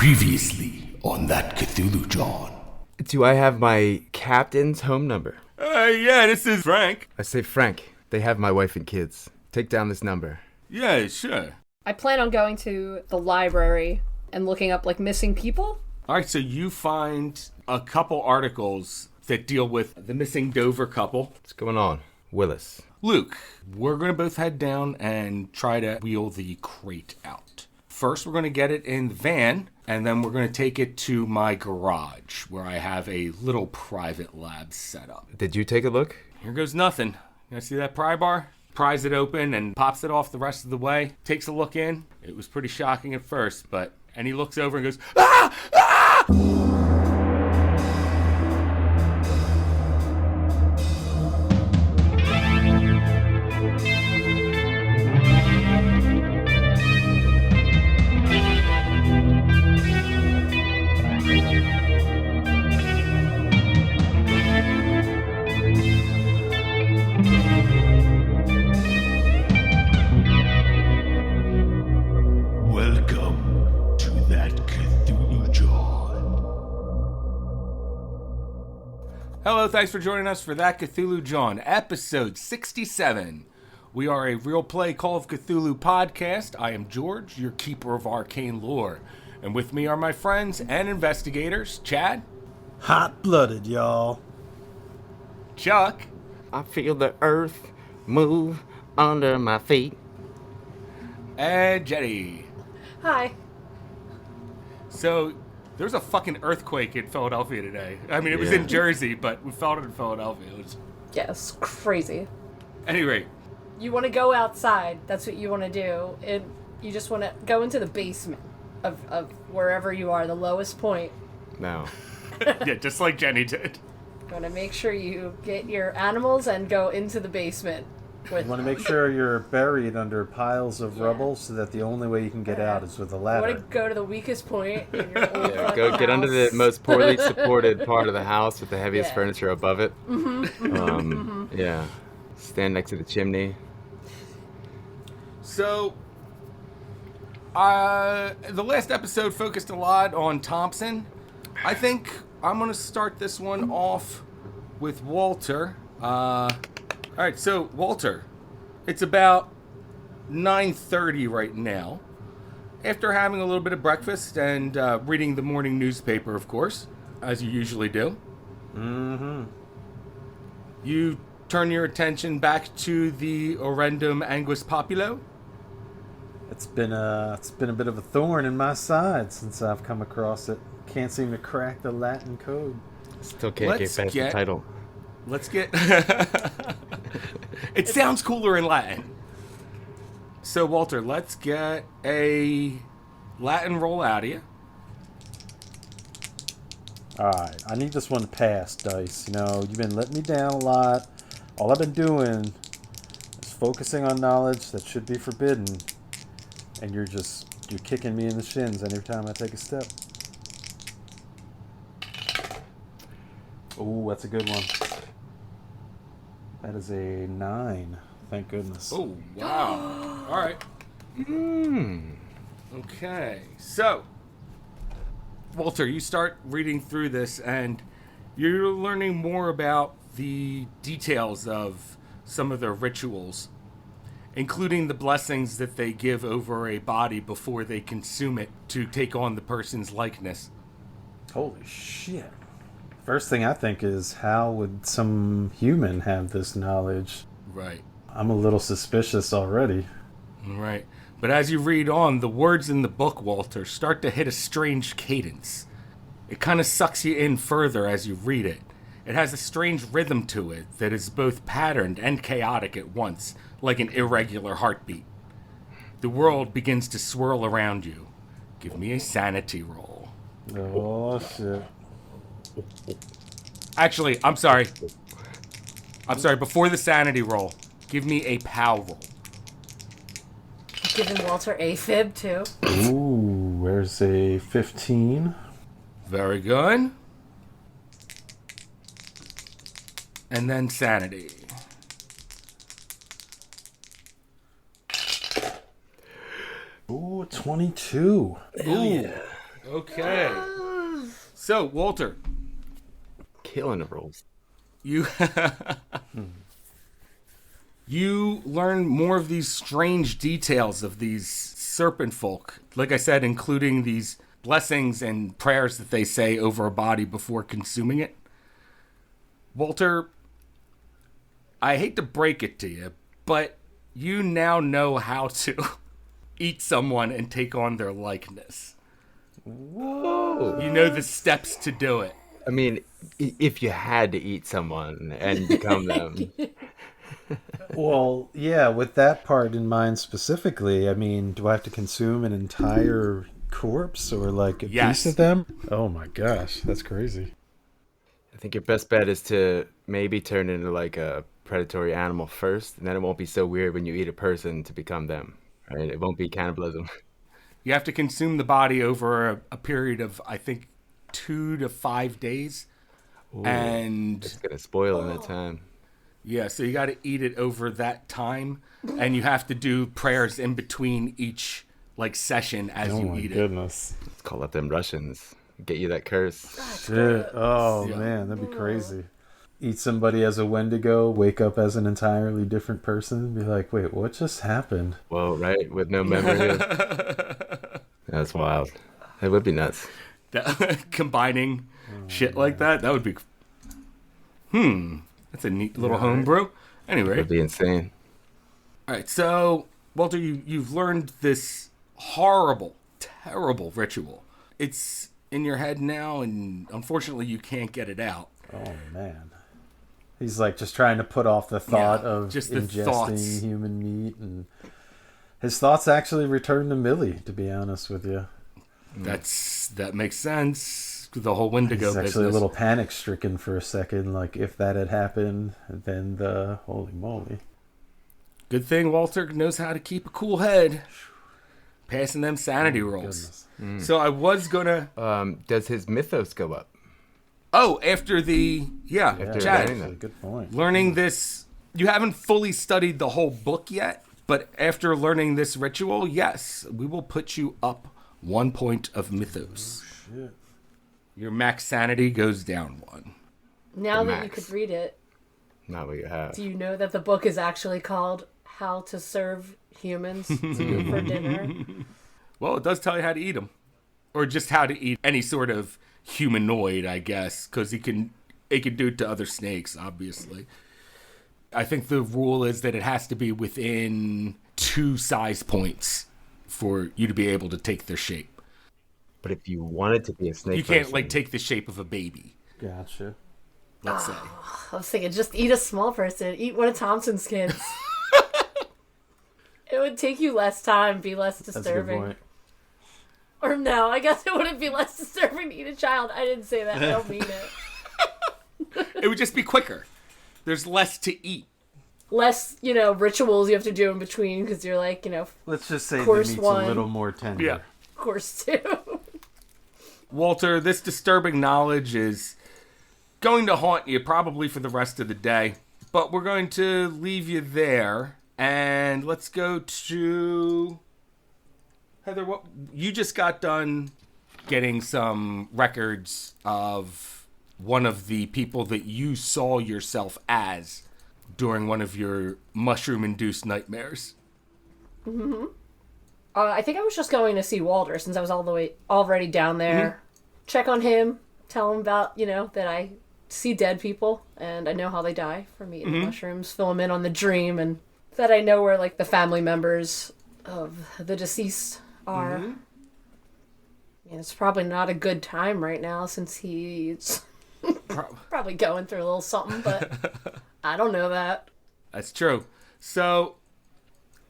Previously on that Cthulhu John. Do I have my captain's home number? Yeah, this is Frank. I say, Frank, they have my wife and kids. Take down this number. Yeah, sure. I plan on going to the library and looking up, missing people. All right, so you find a couple articles that deal with the missing Dover couple. What's going on? Willis. Luke, we're going to both head down and try to wheel the crate out. First, we're going to get it in the van, and then we're going to take it to my garage, where I have a little private lab set up. Did you take a look? Here goes nothing. You see that pry bar? Pries it open and pops it off the rest of the way. Takes a look in. It was pretty shocking at first, and he looks over and goes, "Ah! Ah!" Welcome to that Cthulhu John. Hello, thanks for joining us for That Cthulhu John, episode 67. We are a real play Call of Cthulhu podcast. I am George, your keeper of arcane lore. And with me are my friends and investigators, Chad, Hot-blooded, y'all. Chuck, I feel the earth move under my feet. and Jenny. Hi. So, there was a fucking earthquake in Philadelphia today. I mean, it was in Jersey, but we felt it in Philadelphia. It was... Yes, crazy. Anyway, You want to go outside. That's what you want to do. You just want to go into the basement of wherever you are, the lowest point. No. yeah, just like Jenny did. You want to make sure you get your animals and go into the basement. You want to make sure you're buried under piles of rubble so that the only way you can get out is with a You want ladder. to go to the weakest point in your old Yeah, fucking go get under the house. most poorly supported part of the house with the heaviest Yeah. furniture above it. Yeah. Stand next to the chimney. So, the last episode focused a lot on Thompson. I think I'm going to start this one off with Walter. All right, so Walter, it's about 9:30 right now. After having a little bit of breakfast and reading the morning newspaper, of course, as you usually do. Mm-hmm. You turn your attention back to the Orendum Anguis Populo. It's been a bit of a thorn in my side since I've come across it. Can't seem to crack the Latin code. Still can't get past the title. Let's get... It sounds cooler in Latin. So, Walter, let's get a Latin roll out of you. Alright, I need this one to pass, Dice. You know, you've been letting me down a lot. All I've been doing is focusing on knowledge that should be forbidden. And you're kicking me in the shins every time I take a step. Ooh, that's a good one. That is a 9. Thank goodness. Oh, wow. All right. Okay. So, Walter, you start reading through this, and you're learning more about the details of some of their rituals, including the blessings that they give over a body before they consume it to take on the person's likeness. Holy shit. First thing I think is, how would some human have this knowledge? Right. I'm a little suspicious already. Right. But as you read on, the words in the book, Walter, start to hit a strange cadence. It kind of sucks you in further as you read it. It has a strange rhythm to it that is both patterned and chaotic at once, like an irregular heartbeat. The world begins to swirl around you. Give me a sanity roll. Oh, shit. Actually, I'm sorry. Before the sanity roll, give me a POW roll. Giving Walter a fib, too. Ooh, where's a 15? Very good. And then sanity. Ooh, 22. Ooh. Okay. So, Walter, Killing the rules. you you learn more of these strange details of these serpent folk. Like I said, including these blessings and prayers that they say over a body before consuming it. Walter, I hate to break it to you, but you now know how to eat someone and take on their likeness. Whoa. You know the steps to do it. I mean, if you had to eat someone and become them. Well, yeah, with that part in mind specifically, I mean, do I have to consume an entire corpse or like a Yes. piece of them? Oh my gosh, that's crazy. I think your best bet is to maybe turn into like a predatory animal first, and then it won't be so weird when you eat a person to become them. Right? It won't be cannibalism. You have to consume the body over a period of, I think, 2 to 5 days. Ooh, And it's gonna spoil in that time. yeah, so you got to eat it over that time. And you have to do prayers in between each like session as Oh you my eat it. goodness. Let's call up them Russians. Get you that curse. Shit. Oh Yeah. man, that'd be crazy. Eat somebody as a Wendigo, wake up as an entirely different person, be like, wait, what just happened? Whoa, right? With no memory. That's wild. It would be nuts. Combining shit like that would be... That's a neat little homebrew. Anyway. It'd be insane. All right, so Walter, you've learned this horrible, terrible ritual. It's in your head now, and unfortunately, you can't get it out. Oh man. He's like just trying to put off the thought Yeah, of just the ingesting thoughts. human meat, and his thoughts actually return to Millie, to be honest with you. That makes sense. The whole Wendigo He's actually business. a little panic stricken for a second, like if that had happened, then the holy moly. Good thing Walter knows how to keep a cool head. Passing them sanity rolls. Goodness. So I was gonna. Does his mythos go up? Oh, after the After Chad, learning Actually, good point. learning this, you haven't fully studied the whole book yet, but after learning this ritual, yes, we will put you up 1 point of mythos. Shit. Your max sanity goes down 1. Now The that you max. could read it, Not what you have. do you know that the book is actually called How to Serve Humans for Dinner? Well, it does tell you how to eat them, or just how to eat any sort of humanoid, I guess, because it can do it to other snakes, obviously. I think the rule is that it has to be within 2 size points for you to be able to take their shape. But if you wanted to be a snake, You can't person, like take the shape of a baby, Gotcha. let's say. I was thinking, just eat a small person. Eat one of Thompson's kids. It would take you less time, be less That's a good disturbing. point. Or no, I guess it wouldn't be less disturbing to eat a child. I didn't say that. I don't mean it. It would just be quicker. There's less to eat. Less, rituals you have to do in between because you're like, Let's just say the Course meat's one. a little more tender. Yeah. course two. Walter, this disturbing knowledge is going to haunt you probably for the rest of the day. But we're going to leave you there. And let's go to... Heather, what you just got done getting some records of one of the people that you saw yourself as during one of your mushroom-induced nightmares. I think I was just going to see Walter since I was already down there. Check on him, tell him about, that I see dead people and I know how they die from eating mushrooms, fill him in on the dream, and that I know where, like, the family members of the deceased are. And it's probably not a good time right now since he's probably going through a little something, but I don't know that. That's true. So,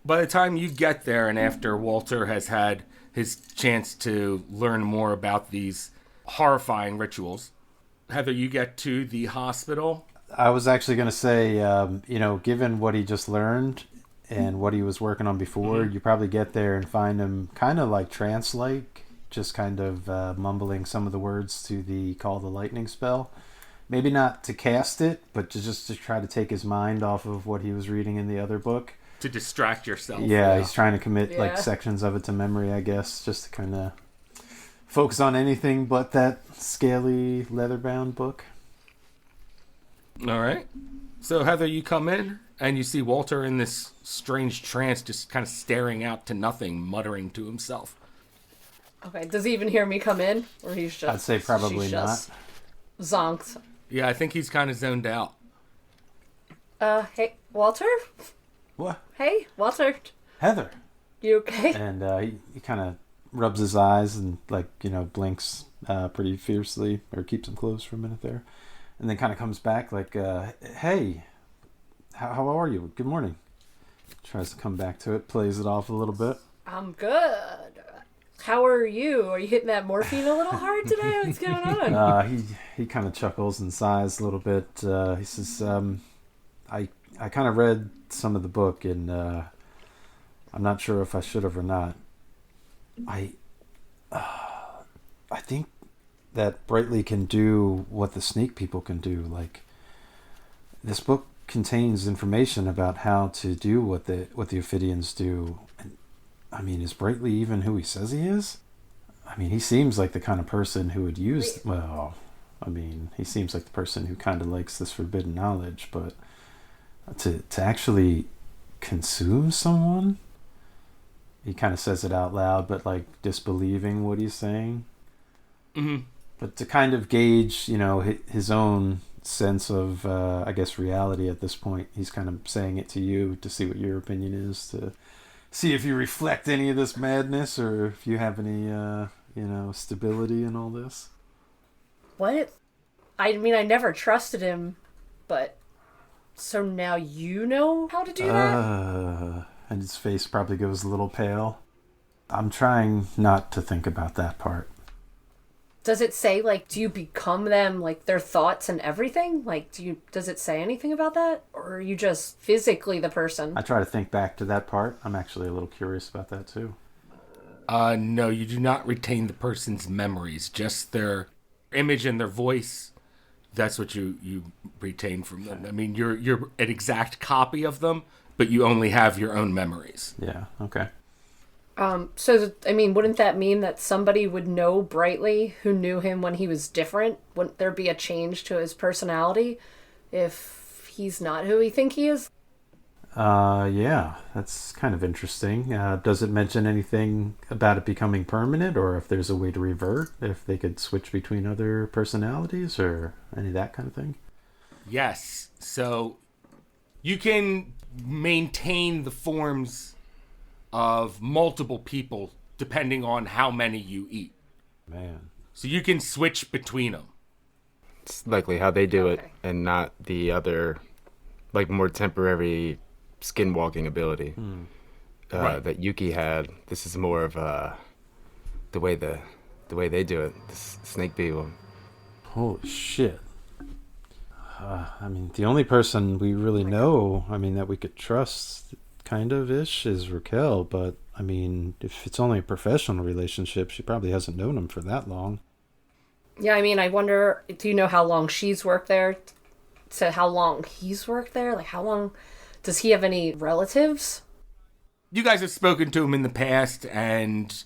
by the time you get there and after Walter has had his chance to learn more about these horrifying rituals, Heather, you get to the hospital. I was actually going to say, given what he just learned and what he was working on before, you probably get there and find him kind of like trance-like, just kind of mumbling some of the words to the Call the Lightning spell. Maybe not to cast it, but just to try to take his mind off of what he was reading in the other book. To distract yourself. Yeah, he's trying to commit Yeah. like sections of it to memory, I guess, just to kind of focus on anything but that scaly leather-bound book. All right. So, Heather, you come in and you see Walter in this strange trance, just kind of staring out to nothing, muttering to himself. Okay, does he even hear me come in? Or he's just... I'd say probably she's not. just zonked. Yeah, I think he's kind of zoned out. Hey, Walter? What? Hey, Walter. Heather. You okay? And he kind of rubs his eyes and, like, blinks pretty fiercely, or keeps them closed for a minute there. And then kind of comes back like, hey, how are you? Good morning. Tries to come back to it, plays it off a little bit. I'm good. How are you? Are you hitting that morphine a little hard today? What's going on? He kind of chuckles and sighs a little bit. He says, I kind of read some of the book, and I'm not sure if I should have or not. I think that Brightly can do what the snake people can do. Like, this book contains information about how to do what the Ophidians do. And, I mean, is Brightly even who he says he is? I mean, he seems like the kind of person who would use... Well, I mean, he seems like the person who kind of likes this forbidden knowledge, but to actually consume someone? He kind of says it out loud, but, like, disbelieving what he's saying. Mm-hmm. But to kind of gauge, his own sense of, I guess, reality at this point, he's kind of saying it to you to see what your opinion is, to see if you reflect any of this madness, or if you have any, stability in all this. What? I mean, I never trusted him, but... So now you know how to do that? And his face probably goes a little pale. I'm trying not to think about that part. Does it say, like, do you become them, like, their thoughts and everything? Like, does it say anything about that? Or are you just physically the person? I try to think back to that part. I'm actually a little curious about that, too. No, you do not retain the person's memories, just their image and their voice. That's what you retain from them. I mean, you're an exact copy of them, but you only have your own memories. Yeah, okay. So, I mean, wouldn't that mean that somebody would know Brightly who knew him when he was different? Wouldn't there be a change to his personality if he's not who we think he is? Yeah, that's kind of interesting. Does it mention anything about it becoming permanent, or if there's a way to revert, if they could switch between other personalities, or any of that kind of thing? Yes. So you can maintain the forms of multiple people depending on how many you eat. Man. So you can switch between them. It's likely how they do it, Okay. and not the other, like, more temporary skinwalking ability Right. that Yuki had. This is more of the way they do it. The snake people. Holy shit. I mean, the only person we really know, that we could trust, kind of ish, is Raquel. But, I mean, if it's only a professional relationship, she probably hasn't known him for that long. Yeah, I mean, I wonder, do you know how long she's worked there? To how long he's worked there? Like, how long... Does he have any relatives? You guys have spoken to him in the past and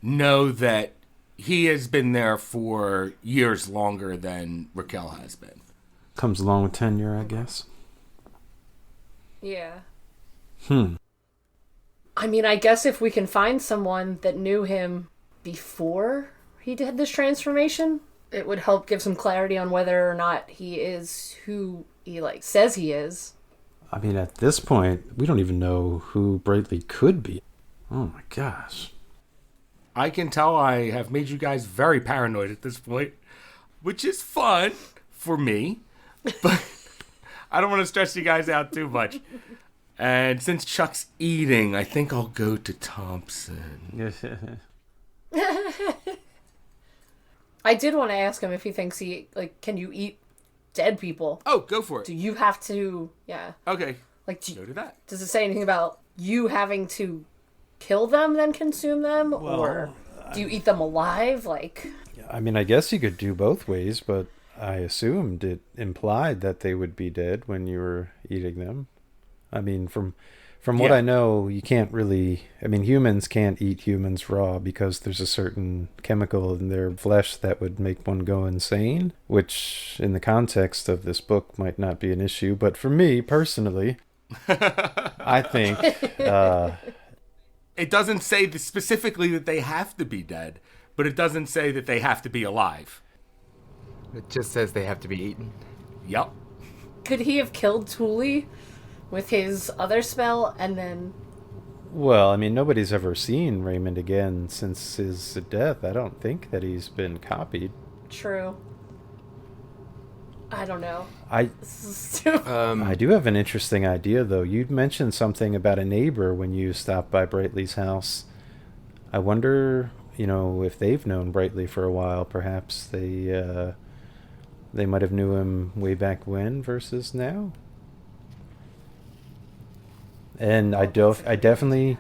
know that he has been there for years longer than Raquel has been. Comes along with tenure, I guess. Yeah. I mean, I guess if we can find someone that knew him before he did this transformation, it would help give some clarity on whether or not he is who he, like, says he is. I mean, at this point, we don't even know who Brightly could be. Oh my gosh. I can tell I have made you guys very paranoid at this point, which is fun for me, but I don't want to stress you guys out too much. And since Chuck's eating, I think I'll go to Thompson. I did want to ask him if he thinks can you eat dead people? Oh, go for it. Do you have to, yeah. Okay, Like, go to that. does it say anything about you having to kill them, then consume them? Or do you eat them alive? Like, I mean, I guess you could do both ways, but I assumed it implied that they would be dead when you were eating them. I mean, from From what Yeah. I know, you can't really... I mean, humans can't eat humans raw because there's a certain chemical in their flesh that would make one go insane, which in the context of this book might not be an issue. But for me, personally, I think... It doesn't say specifically that they have to be dead, but it doesn't say that they have to be alive. It just says they have to be eaten. Yep. Could he have killed Thule with his other spell and then... Well, I mean, nobody's ever seen Raymond again since his death. I don't think that he's been copied. True. I don't know. I do have an interesting idea, though. You'd mentioned something about a neighbor when you stopped by Brightly's house. I wonder, if they've known Brightly for a while. Perhaps they might have knew him way back when versus now. And I definitely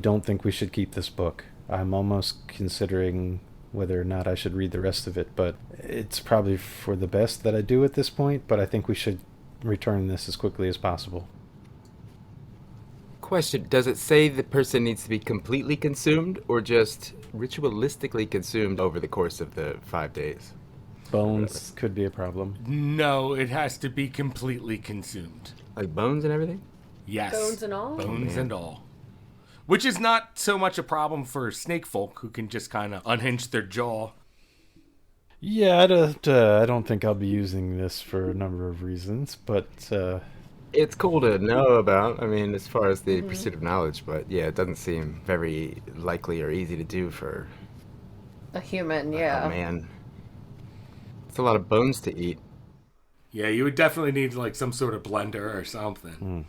don't think we should keep this book. I'm almost considering whether or not I should read the rest of it, but it's probably for the best that I do at this point, but I think we should return this as quickly as possible. Question, does it say the person needs to be completely consumed or just ritualistically consumed over the course of the 5 days? Bones could be a problem. No, it has to be completely consumed. Like bones and everything? Yes. Bones and all? Bones and all. Which is not so much a problem for snake folk who can just kind of unhinge their jaw. Yeah, I don't think I'll be using this for a number of reasons, but It's cool to know about, I mean, as far as the pursuit of knowledge, but yeah, it doesn't seem very likely or easy to do for A human, yeah. a man. It's a lot of bones to eat. Yeah, you would definitely need like some sort of blender or something.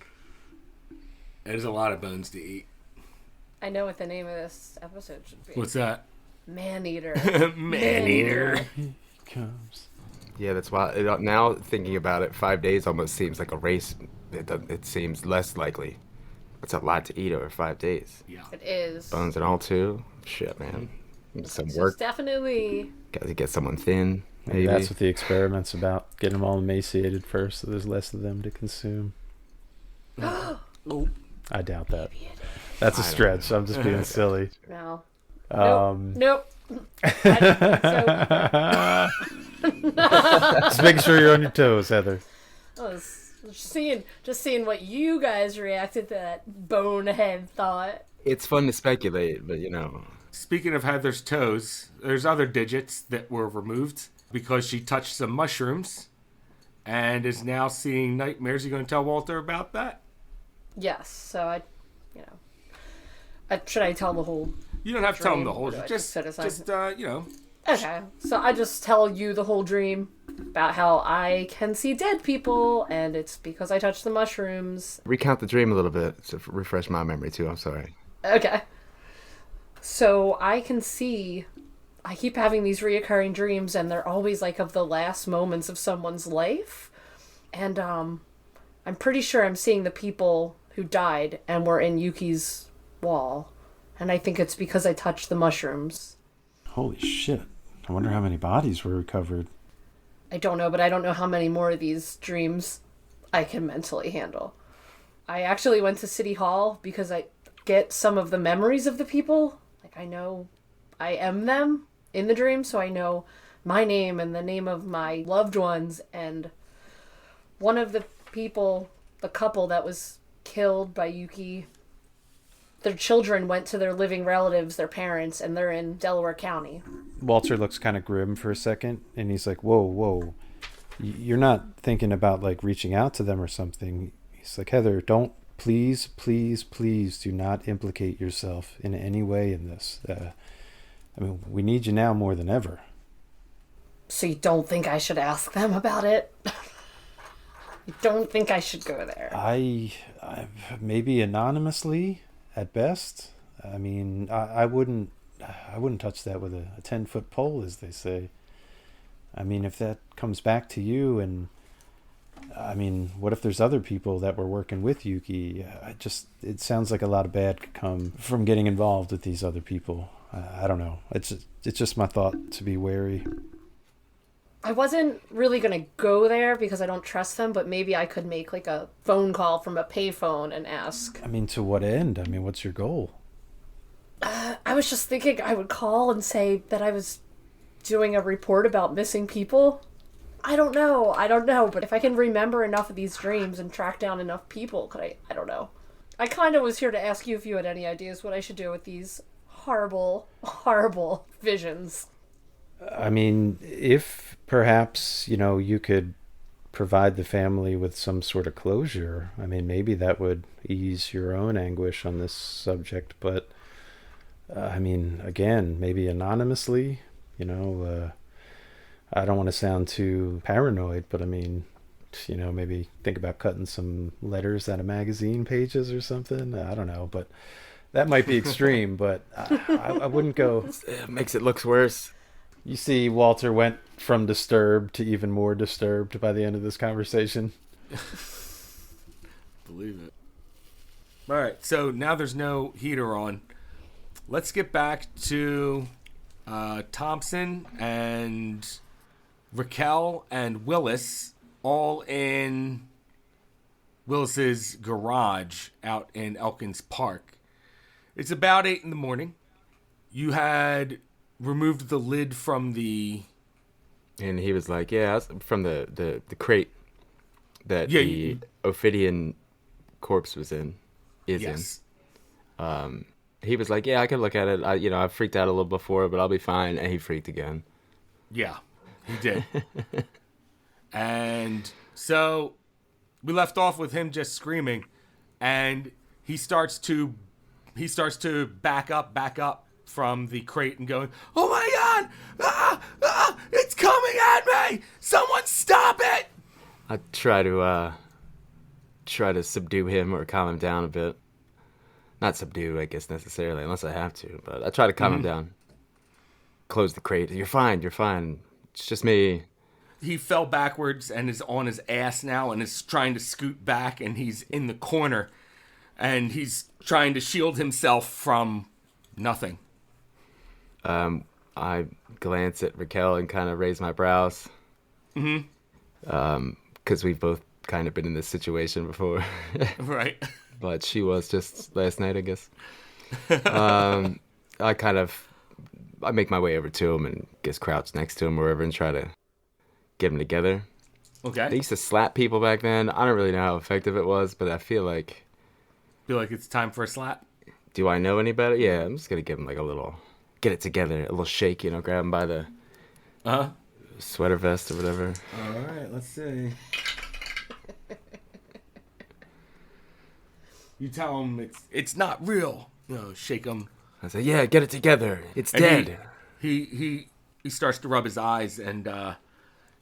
There's a lot of bones to eat. I know what the name of this episode should be. What's that? Man-eater. Man-eater. comes. Yeah, that's why, now thinking about it, 5 days almost seems like a race. It seems less likely. That's a lot to eat over 5 days. Yeah. It is. Bones and all, too. Shit, man. Some It's work. definitely... Got to get someone thin, Maybe maybe. that's what the experiment's about. Get them all emaciated first so there's less of them to consume. I doubt that. Just a stretch. I'm just being silly. No. Um, Nope. Just making sure you're on your toes, Heather. I was just seeing what you guys reacted to that bonehead thought. It's fun to speculate, but Speaking of Heather's toes, there's other digits that were removed because she touched some mushrooms and is now seeing nightmares. You going to tell Walter about that? Yes. So should I tell the whole? You don't have to tell him the Dream, whole. or do I Just set aside- you know. Okay. So I just tell you the whole dream about how I can see dead people, and it's because I touched the mushrooms. recount the dream a little bit to refresh my memory, too. I'm sorry. Okay. So I keep having these reoccurring dreams, and they're always like of the last moments of someone's life. And I'm pretty sure I'm seeing the people who died and were in Yuki's wall. And I think it's because I touched the mushrooms. Holy shit. I wonder how many bodies were recovered. I don't know, but I don't know how many more of these dreams I can mentally handle. I actually went to City Hall because I get some of the memories of the people. Like, I know I am them in the dream, so I know my name and the name of my loved ones. And one of the people, the couple that was killed by Yuki, their children went to their living relatives, their parents, and they're in Delaware County. Walter looks kind of grim for a second, and he's like, whoa. You're not thinking about, like, reaching out to them or something. He's like, Heather, don't, please do not implicate yourself in any way in this. We need you now more than ever. So you don't think I should ask them about it? You don't think I should go there? I maybe anonymously at best. I mean, I wouldn't touch that with a 10-foot pole, as they say. I mean, if that comes back to you, and I mean, what if there's other people that were working with Yuki? It sounds like a lot of bad could come from getting involved with these other people. I don't know. It's just my thought to be wary. I wasn't really going to go there because I don't trust them, but maybe I could make like a phone call from a payphone and ask. I mean, to what end? I mean, what's your goal? I was just thinking I would call and say that I was doing a report about missing people. I don't know, but if I can remember enough of these dreams and track down enough people, could I don't know. I kind of was here to ask you if you had any ideas what I should do with these horrible, horrible visions. I mean, if perhaps, you could provide the family with some sort of closure, I mean, maybe that would ease your own anguish on this subject. But, I mean, again, maybe anonymously, I don't want to sound too paranoid, but I mean, maybe think about cutting some letters out of magazine pages or something. I don't know, but that might be extreme, but I wouldn't go. It makes it look worse. You see, Walter went from disturbed to even more disturbed by the end of this conversation. Believe it. All right, so now there's no heater on. Let's get back to Thompson and Raquel and Willis all in Willis's garage out in Elkins Park. It's about 8 in the morning. You had removed the lid from the... And he was like, yeah, from the crate that the Ophidian corpse was in. Yes. He was like, yeah, I can look at it. I freaked out a little before, but I'll be fine. And he freaked again. Yeah, he did. And so we left off with him just screaming, and he starts to back up from the crate and going, "Oh my God! It's coming at me! Someone stop it!" I try to subdue him or calm him down a bit. Not subdue, I guess, necessarily, unless I have to. But I try to calm him down. Close the crate. You're fine. It's just me. He fell backwards and is on his ass now and is trying to scoot back, and he's in the corner. And he's trying to shield himself from nothing. I glance at Raquel and kind of raise my brows. Because we've both kind of been in this situation before. Right. But she was just last night, I guess. I make my way over to him and just crouch next to him or wherever and try to get him together. Okay. They used to slap people back then. I don't really know how effective it was, but I feel like it's time for a slap? Do I know any better? Yeah, I'm just going to give him like a little, get it together, a little shake, grab him by the sweater vest or whatever. All right, let's see. You tell him it's not real. Shake him. I say, yeah, get it together. It's dead. He starts to rub his eyes, and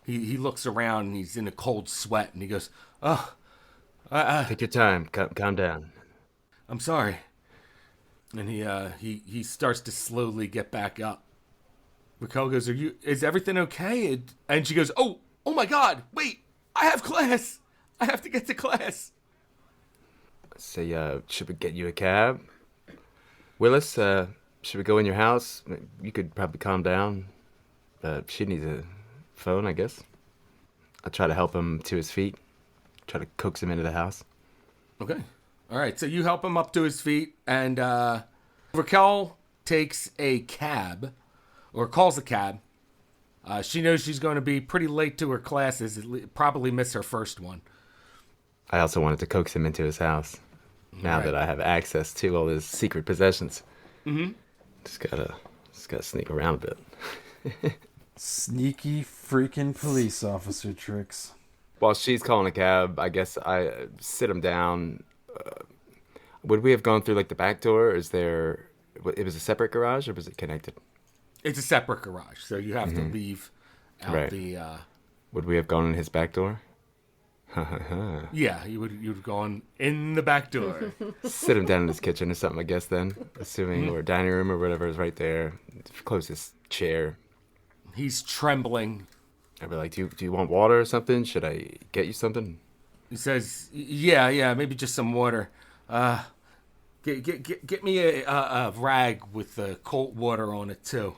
he looks around, and he's in a cold sweat, and he goes, take your time. Calm down. I'm sorry. And he starts to slowly get back up. Raquel goes, is everything okay? And she goes, oh my God, wait, I have class. I have to get to class. Say, should we get you a cab? Willis, should we go in your house? You could probably calm down. She needs a phone, I guess. I try to help him to his feet. Try to coax him into the house. Okay. All right, so you help him up to his feet, and Raquel takes a cab, or calls a cab. She knows she's going to be pretty late to her classes, probably miss her first one. I also wanted to coax him into his house. Now that I have access to all his secret possessions. Mm-hmm. Just gotta sneak around a bit. Sneaky freaking police officer tricks. While she's calling a cab, I guess I sit him down. Would we have gone through like the back door? Or is there? It was a separate garage, or was it connected? It's a separate garage, so you have to leave out the. Would we have gone in his back door? Yeah, you'd gone in the back door. Sit him down in his kitchen or something, I guess. Then, assuming or dining room or whatever is right there. Close his chair. He's trembling. I'd be like, do you want water or something? Should I get you something? He says, yeah, maybe just some water. Get me a rag with cold water on it too.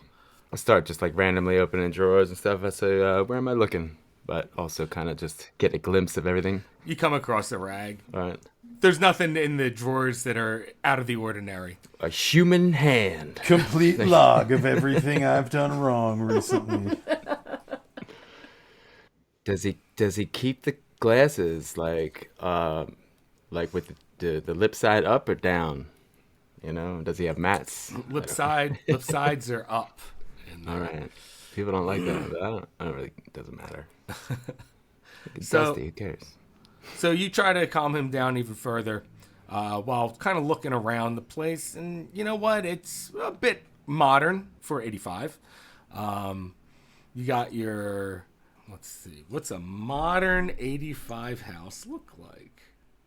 I start just like randomly opening drawers and stuff. I say, where am I looking? But also kind of just get a glimpse of everything. You come across a rag. All right. There's nothing in the drawers that are out of the ordinary. A human hand. Complete log of everything I've done wrong recently. Does he keep the glasses like with the lip side up or down? You know, does he have mats? Lip sides are up. All right. People don't like that, but I don't really. It doesn't matter. It's So- dusty. Who cares? So you try to calm him down even further while kind of looking around the place. And you know what? It's a bit modern for 85. You got your, let's see, what's a modern 85 house look like?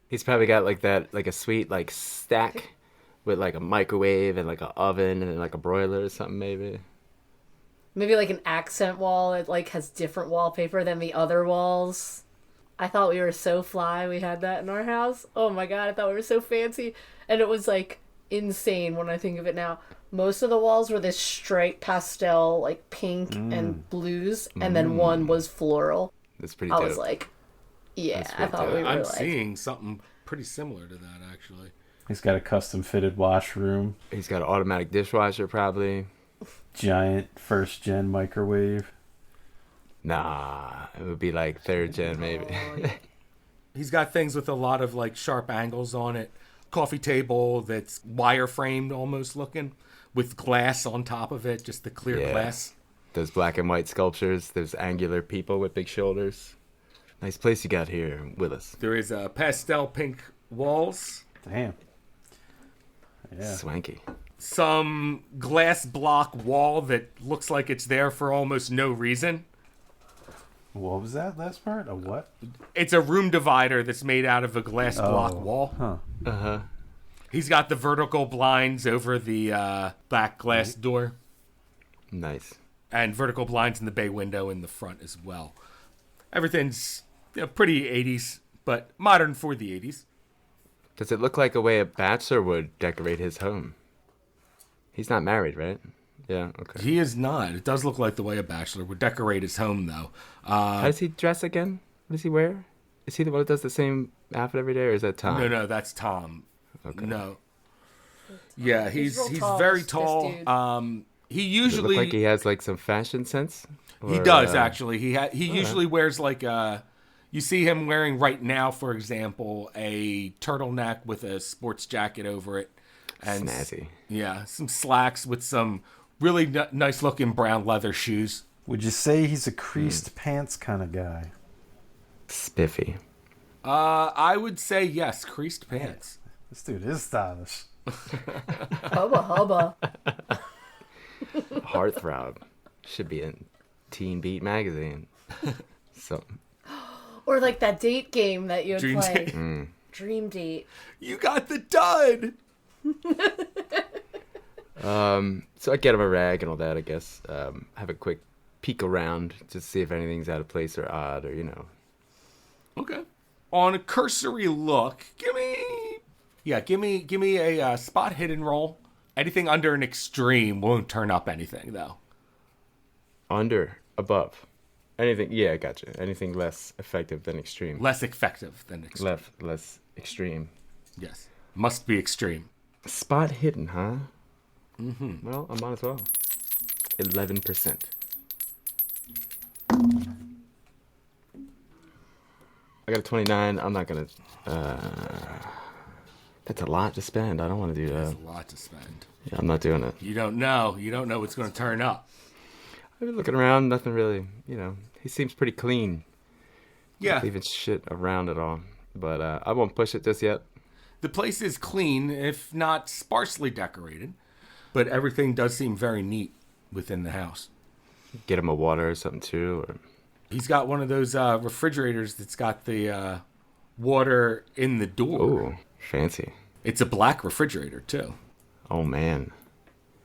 He's probably got like a sweet like stack with like a microwave and like an oven and like a broiler or something maybe. Maybe like an accent wall. It like has different wallpaper than the other walls. I thought we were so fly. We had that in our house. Oh my god, I thought we were so fancy. And it was like insane when I think of it now. Most of the walls were this straight pastel, like pink and blues, and then one was floral. That's pretty I dope. was like, yeah, That's I pretty thought dope. we were I'm like, seeing something pretty similar to that, actually. He's got a custom fitted washroom, He's got an automatic dishwasher probably. giant first gen microwave. Nah, it would be like third gen maybe. He's got things with a lot of like sharp angles on it. Coffee table that's wireframed almost looking with glass on top of it, just the clear Yeah. glass. Those black and white sculptures. There's angular people with big shoulders. Nice place you got here, Willis. There is pastel pink walls, Damn. Yeah. Swanky. some glass block wall that looks like it's there for almost no reason. What was that last part? A what? It's a room divider that's made out of a glass block wall. Huh. Uh-huh. He's got the vertical blinds over the back glass door Nice. and vertical blinds in the bay window in the front as well. Everything's pretty 80s, but modern for the 80s. Does it look like a way a bachelor would decorate his home? He's not married, right? Yeah, okay. He is not. It does look like the way a bachelor would decorate his home, though. How does he dress again? What does he wear? Is he the one that does the same outfit every day, or is that Tom? No, that's Tom. Okay. No. Yeah, He's he's real tall, very this tall. dude. He Does it usually look like he has like some fashion sense? he Or, does actually. He right. usually wears like you see him wearing right now, for example, a turtleneck with a sports jacket over it, and Snazzy. yeah, some slacks with some really nice looking brown leather shoes. Would you say he's a creased pants kind of guy? Spiffy. I would say yes, creased pants. This dude is stylish. hubba hubba. Heartthrob. Should be in Teen Beat magazine. So Or like that date game that you would Dream play. Date. Dream date. You got the dud. so I get him a rag and all that, I guess. Have a quick peek around, just see if anything's out of place or odd, or Okay. On a cursory look, give me a spot hidden roll. Anything under an extreme won't turn up anything, though. under, above, anything. Yeah, I gotcha. Anything less effective than extreme. Less effective than extreme. Less extreme. Yes. Must be extreme. Spot hidden, huh? Mm-hmm. Well, I might as well. 11%. I got a 29. I'm not gonna. That's a lot to spend. I don't want to do that. That's a lot to spend. Yeah, I'm not doing it. You don't know. You don't know what's going to turn up. I've been looking around. Nothing really. He seems pretty clean. Yeah. Not leaving shit around at all. But I won't push it just yet. The place is clean, if not sparsely decorated, but everything does seem very neat within the house. Get him a water or something too. Or He's got one of those refrigerators that's got the water in the door. oh, fancy. It's a black refrigerator, too. Oh man,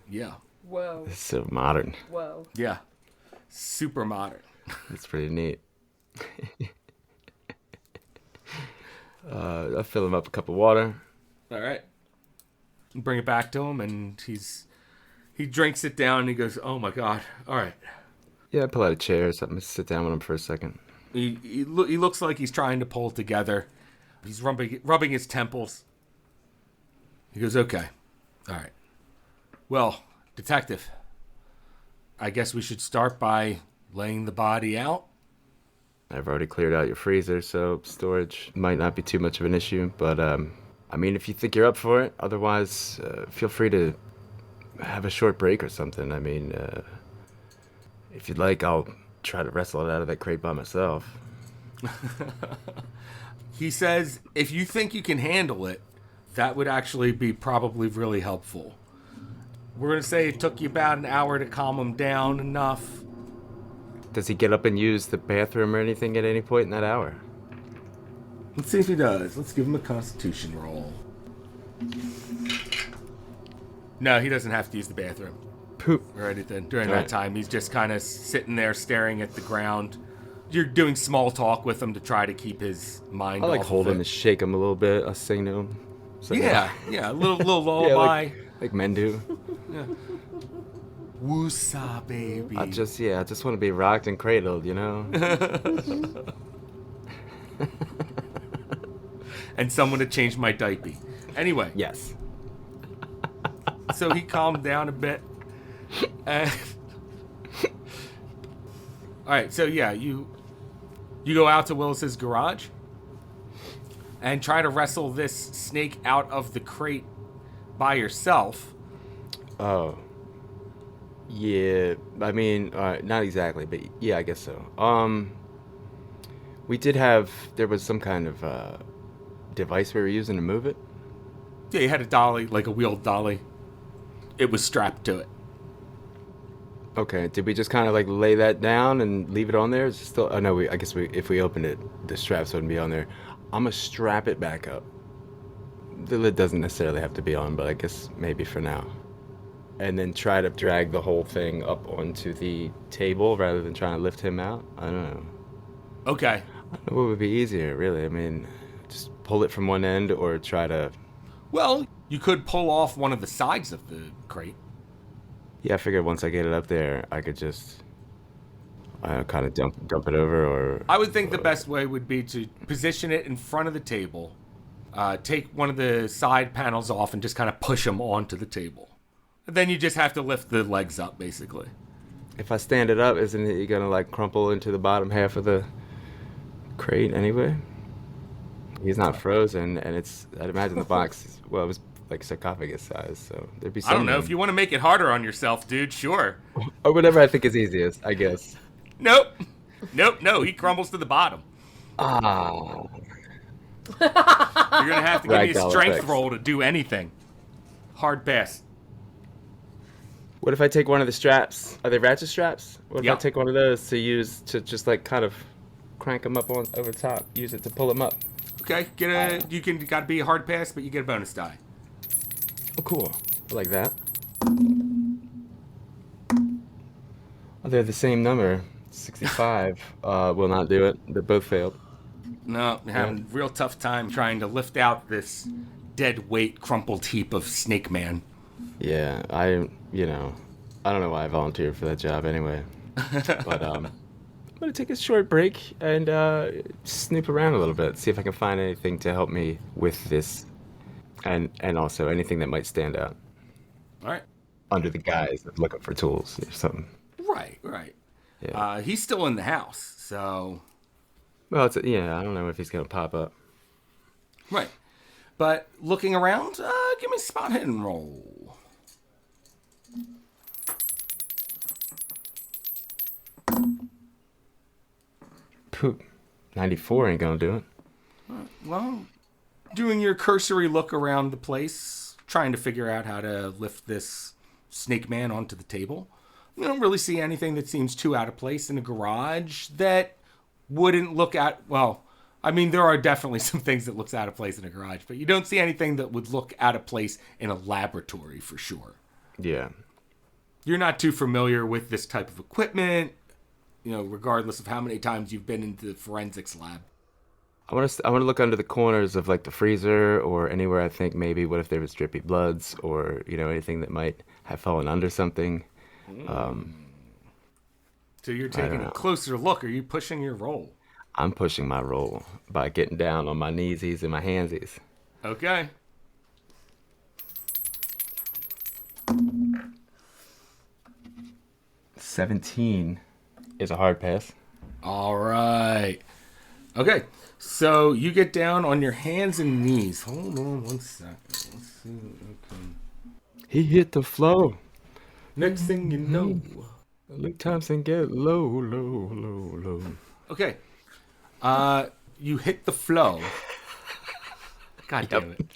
Yeah. Whoa. it's so modern. Whoa. Yeah. Super modern. It's pretty neat. I'll fill him up a cup of water. All right. Bring it back to him, and he's He drinks it down and he goes, "Oh my God! All right." Yeah, I pull out a chair or something. Sit down with him for a second. He looks like he's trying to pull it together. He's rubbing his temples. He goes, "Okay, all right. Well, detective, I guess we should start by laying the body out." I've already cleared out your freezer, so storage might not be too much of an issue. But, I mean, if you think you're up for it, otherwise, feel free to have a short break or something. I mean, if you'd like, I'll try to wrestle it out of that crate by myself. He says, if you think you can handle it, that would actually be probably really helpful. We're going to say it took you about an hour to calm him down enough. Does he get up and use the bathroom or anything at any point in that hour? Let's see if he does. Let's give him a constitution roll. No, he doesn't have to use the bathroom. Poop. Right during that time, he's just kind of sitting there staring at the ground. You're doing small talk with him to try to keep his mind I like off hold of him it. and shake him a little bit. I sing to him. Yeah, a little lullaby. Yeah, like men do. Woosa, baby. I just want to be rocked and cradled, you know? And someone to change my diaper. Anyway. Yes. So he calmed down a bit. And all right, so yeah, you go out to Willis's garage and try to wrestle this snake out of the crate by yourself. Oh. Yeah, I mean, not exactly, but yeah, I guess so. There was some kind of device we were using to move it. Yeah, you had a dolly, like a wheeled dolly. It was strapped to it. Okay, did we just kind of like lay that down and leave it on there? Is it still? Oh no, I guess if we opened it, the straps wouldn't be on there. I'm gonna strap it back up. The lid doesn't necessarily have to be on, but I guess maybe for now. And then try to drag the whole thing up onto the table rather than trying to lift him out. I don't know. Okay. I don't know what would be easier, really. I mean, just pull it from one end or try to... Well, you could pull off one of the sides of the crate. Yeah, I figured once I get it up there, I could just kind of dump it over or... I would think the best way would be to position it in front of the table, take one of the side panels off and just kind of push them onto the table. Then you just have to lift the legs up, basically. If I stand it up, isn't it going to like crumple into the bottom half of the crate anyway? He's not frozen, and I'd imagine the box, it was like sarcophagus size, so there'd be some... I don't know, if you want to make it harder on yourself, dude, sure. Or whatever I think is easiest, I guess. Nope, he crumbles to the bottom. Ah. You're going to have to give me a Ragdoll strength effects. roll to do anything. Hard pass. What if I take one of the straps? Are they ratchet straps? What if Yeah. I take one of those to use to just like kind of crank them up over top? Use it to pull them up. Okay, got to be a hard pass, but you get a bonus die. Oh, cool. I like that. Oh, they're the same number. 65. Will not do it. They both failed. No, I'm having a real tough time trying to lift out this dead weight, crumpled heap of Snake Man. Yeah, I don't know why I volunteered for that job anyway. But I'm gonna take a short break and snoop around a little bit, see if I can find anything to help me with this, and also anything that might stand out All right. under the guise of looking for tools or something. Right. Yeah. He's still in the house, so... Well, I don't know if he's gonna pop up. Right. But looking around, give me a spot hidden roll. Poop. 94 ain't gonna do it. Well, doing your cursory look around the place, trying to figure out how to lift this Snake Man onto the table. You don't really see anything that seems too out of place in a garage that wouldn't look at... Well, I mean, there are definitely some things that looks out of place in a garage, but you don't see anything that would look out of place in a laboratory for sure. Yeah. You're not too familiar with this type of equipment, regardless of how many times you've been into the forensics lab. I want to look under the corners of like the freezer or anywhere I think maybe what if there was drippy bloods or anything that might have fallen under something. So you're taking a know. closer look. Are you pushing your roll? I'm pushing my roll by getting down on my kneesies and my handsies. Okay. $17 is a hard pass. All right. Okay. So you get down on your hands and knees. Hold on one second. Let's see what I can... He hit the floor. Next thing you know. Luke Thompson get low, low, low, low. Okay. You hit the flow. God damn it.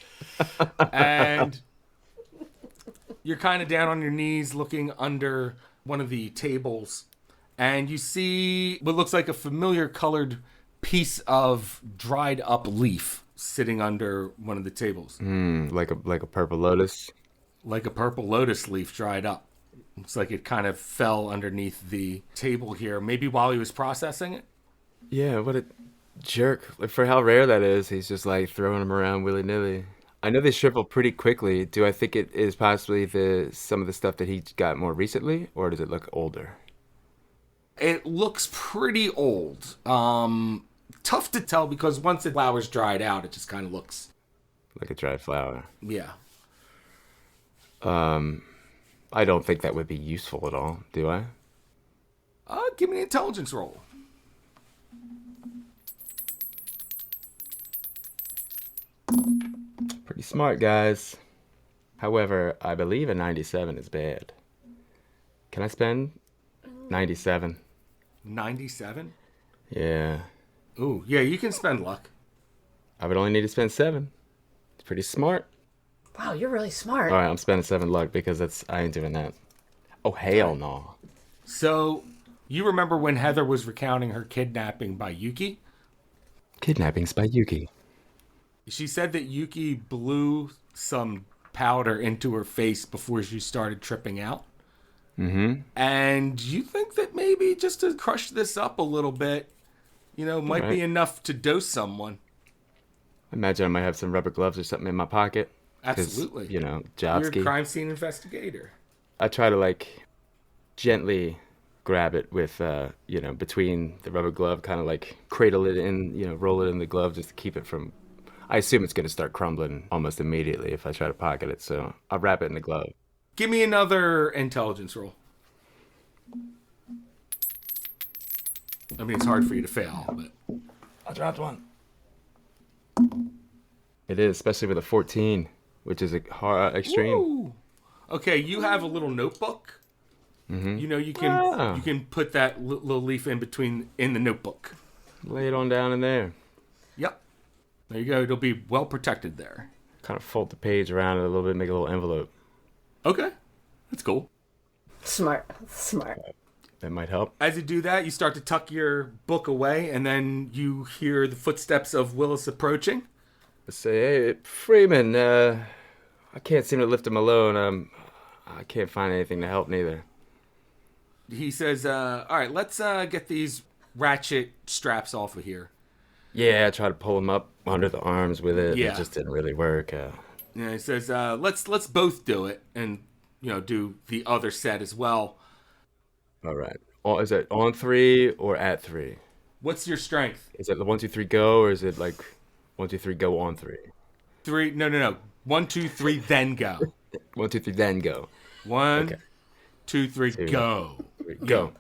And you're kind of down on your knees looking under one of the tables. And you see what looks like a familiar colored piece of dried up leaf sitting under one of the tables. Like a purple lotus. Like a purple lotus leaf dried up. Looks like it kind of fell underneath the table here. Maybe while he was processing it. Yeah, what a jerk. Like, for how rare that is, he's just like throwing them around willy-nilly. I know they shrivel pretty quickly. Do I think it is possibly some of the stuff that he got more recently, or does it look older? It looks pretty old. Tough to tell because once the flower's dried out, it just kind of looks... Like a dried flower. Yeah. I don't think that would be useful at all, do I? Give me an intelligence roll. Pretty smart, guys. However, I believe a 97 is bad. Can I spend 97? 97? Yeah. Ooh, yeah, you can spend luck. I would only need to spend 7. It's pretty smart. Wow, you're really smart. All right, I'm spending 7 luck because I ain't doing that. Oh, hell no. So, you remember when Heather was recounting her kidnapping by Yuki? Kidnappings by Yuki. She said that Yuki blew some powder into her face before she started tripping out. Mm-hmm. And you think that maybe just to crush this up a little bit, might be enough to dose someone. I imagine I might have some rubber gloves or something in my pocket. Absolutely. Job You're ski. a crime scene investigator. I try to gently grab it with, between the rubber glove, kind of cradle it in, roll it in the glove just to keep it from... I assume it's going to start crumbling almost immediately if I try to pocket it, so I'll wrap it in the glove. Give me another intelligence roll. I mean, it's hard for you to fail, but... I dropped one. It is, especially with a 14, which is a hard, extreme. Woo! Okay, you have a little notebook. Mm-hmm. You can put that little leaf in the notebook. Lay it on down in there. Yep. There you go. It'll be well protected there. Kind of fold the page around it a little bit, make a little envelope. Okay. That's cool. Smart. That might help. As you do that, you start to tuck your book away, and then you hear the footsteps of Willis approaching. Let's say, hey, Freeman, I can't seem to lift him alone. I can't find anything to help neither. He says, all right, let's get these ratchet straps off of here. Yeah, I tried to pull him up under the arms with it. Yeah. It just didn't really work. Yeah, he says, let's both do it and, do the other set as well. All right. Is it on 3 or at 3? What's your strength? Is it the 1, 2, 3, go, or is it 1, 2, 3, go on 3? 3, no. 1, 2, 3, then go. 1, 2, 3, then go. 1, Okay. 2, 3, 2, go. 3, go.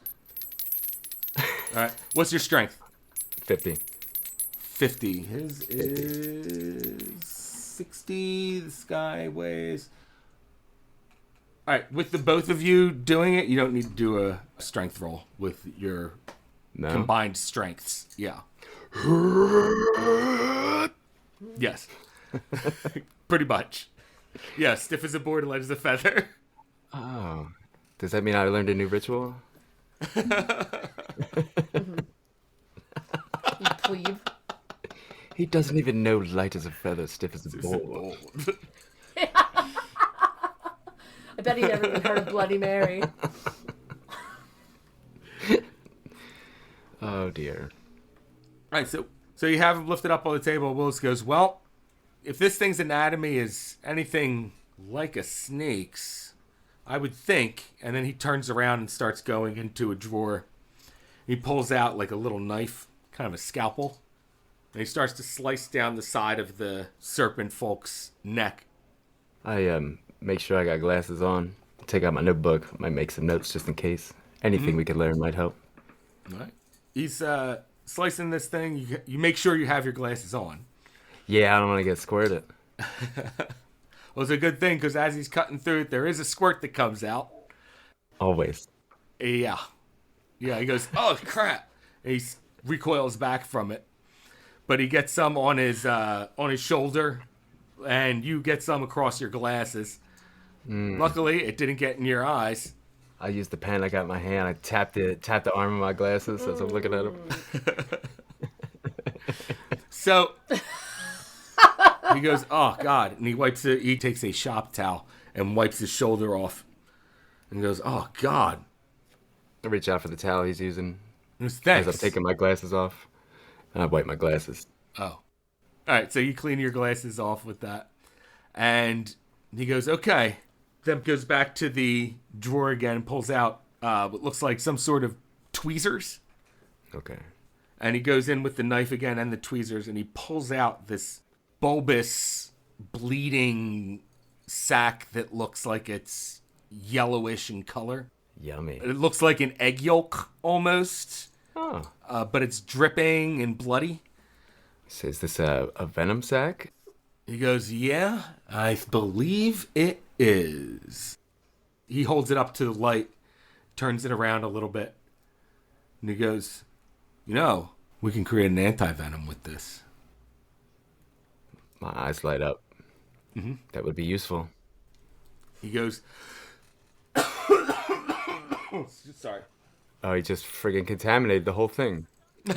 All right. What's your strength? 50. 50. His is 60. This guy weighs... All right. With the both of you doing it, you don't need to do a strength roll with your combined strengths. Yeah. Yes. Pretty much. Yeah, stiff as a board, light as a feather. Oh. Does that mean I learned a new ritual? You plebe. He doesn't even know light as a feather, stiff as a board. I bet he never even heard of Bloody Mary. Oh, dear. All right, so So you have him lifted up on the table. Willis goes, well, if this thing's anatomy is anything like a snake's, I would think. And then he turns around and starts going into a drawer. He pulls out like a little knife, kind of a scalpel. And he starts to slice down the side of the serpent folk's neck. I make sure I got glasses on. Take out my notebook. Might make some notes just in case. Anything we could learn might help. All right. He's slicing this thing. You make sure you have your glasses on. Yeah, I don't want to get squirted. Well, it's a good thing because as he's cutting through it, there is a squirt that comes out. Always. Yeah. Yeah, he goes, oh, crap. And he recoils back from it. But he gets some on his shoulder, and you get some across your glasses. Luckily, it didn't get in your eyes. I used the pen I got in my hand. I tapped the arm of my glasses as I'm looking at them. So he goes, oh, God. And he wipes it. He takes a shop towel and wipes his shoulder off. And goes, oh, God. I reach out for the towel he's using Thanks. as I'm taking my glasses off. And I wipe my glasses. Oh. All right, so you clean your glasses off with that. And he goes, okay. Then goes back to the drawer again and pulls out what looks like some sort of tweezers. Okay. And he goes in with the knife again and the tweezers, and he pulls out this bulbous, bleeding sack that looks like it's yellowish in color. Yummy. It looks like an egg yolk almost. Oh. But it's dripping and bloody. So is this a venom sac? He goes, yeah, I believe it is. He holds it up to the light, turns it around a little bit, and he goes, you know, we can create an anti-venom with this. My eyes light up. Mm-hmm. That would be useful. He goes, sorry. Oh, he just friggin' contaminated the whole thing. I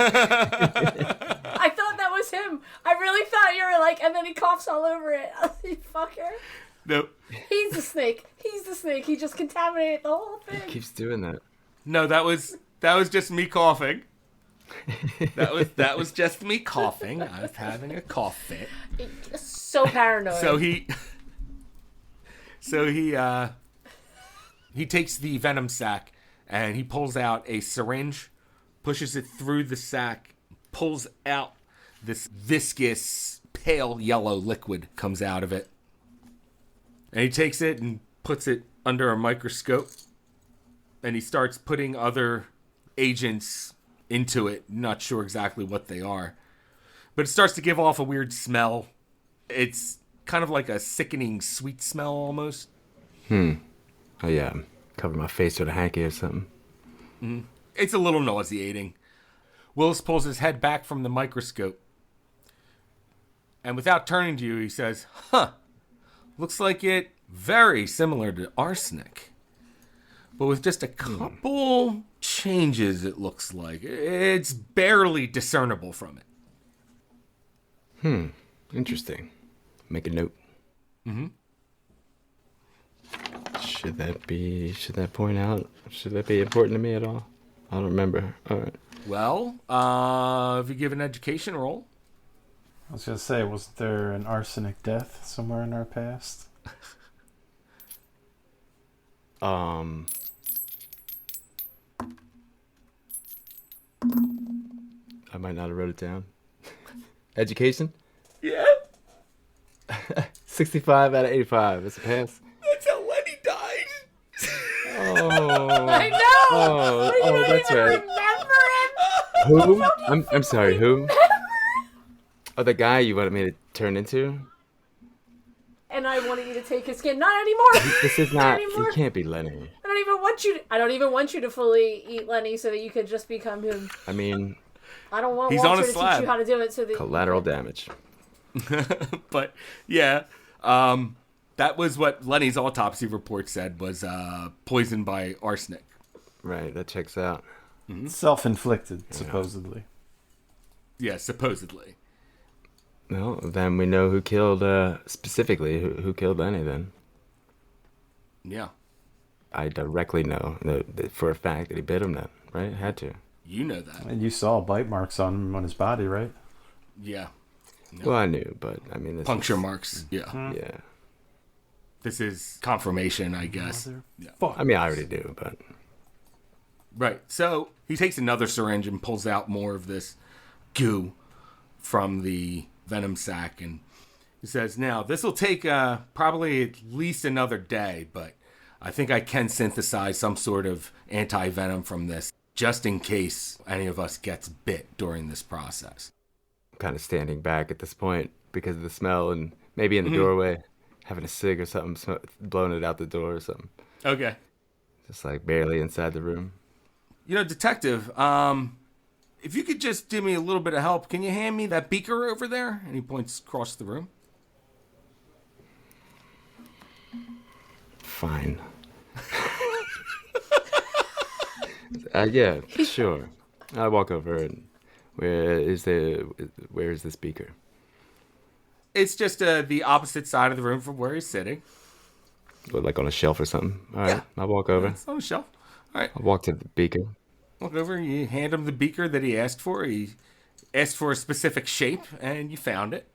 thought that was him. I really thought you were like, and then he coughs all over it. You fucker. Nope. He's the snake. He's the snake. He just contaminated the whole thing. He keeps doing that. No, that was just me coughing. That was just me coughing. I was having a cough fit. So paranoid. So he takes the venom sac and he pulls out a syringe, pushes it through the sac, pulls out this viscous, pale yellow liquid comes out of it. And he takes it and puts it under a microscope. And he starts putting other agents into it. Not sure exactly what they are. But it starts to give off a weird smell. It's kind of like a sickening sweet smell almost. Oh, yeah. Cover my face with a hanky or something. It's a little nauseating. Willis pulls his head back from the microscope. And without turning to you, he says, looks like it very similar to arsenic. But with just a couple changes, it looks like. It's barely discernible from it. Interesting. Make a note. Should that point out? Should that be important to me at all? I don't remember. All right. Well, if you give an education roll. I was going to say, wasn't there an arsenic death somewhere in our past? I might not have wrote it down. Education? Yeah, 65 out of 85. It's a pass. that's how Lenny died. Oh. I know. Oh, You don't that's even right. remember him. Who? I'm sorry, who? Oh, the guy you wanted me to turn into? And I wanted you to take his skin. Not anymore. This is not. anymore. He can't be Lenny. I don't even want you to fully eat Lenny so that you could just become him. I mean, I don't want He's on Walter a to slab. teach you how to do it so that collateral damage. But yeah, that was what Lenny's autopsy report said was poisoned by arsenic. Right, that checks out. Self-inflicted, supposedly. Yeah, supposedly. Well, then we know who killed, specifically, who killed Lenny then. Yeah, I directly know that for a fact that he bit him then, right? Had to. you know that. And you saw bite marks on his body, right? Yeah. Well, I knew, but I mean, this Puncture is, marks. Yeah. Yeah. This is confirmation, I guess. Yeah. Fuck. I mean, I already do, but Right. So he takes another syringe and pulls out more of this goo from the venom sac. And he says, now, this will take probably at least another day, but I think I can synthesize some sort of anti-venom from this, just in case any of us gets bit during this process. I'm kind of standing back at this point because of the smell and maybe in the doorway, having a cig or something, blowing it out the door or something. Okay. Just like barely inside the room. You know, Detective, if you could just do me a little bit of help, can you hand me that beaker over there? And he points across the room. Fine. Yeah, sure. I walk over and where is this beaker? It's just the opposite side of the room from where he's sitting. What, like on a shelf or something? All right, Yeah. I walk over. It's on a shelf. All right. I walk to the beaker. Walk over, you hand him the beaker that he asked for. He asked for a specific shape, and you found it.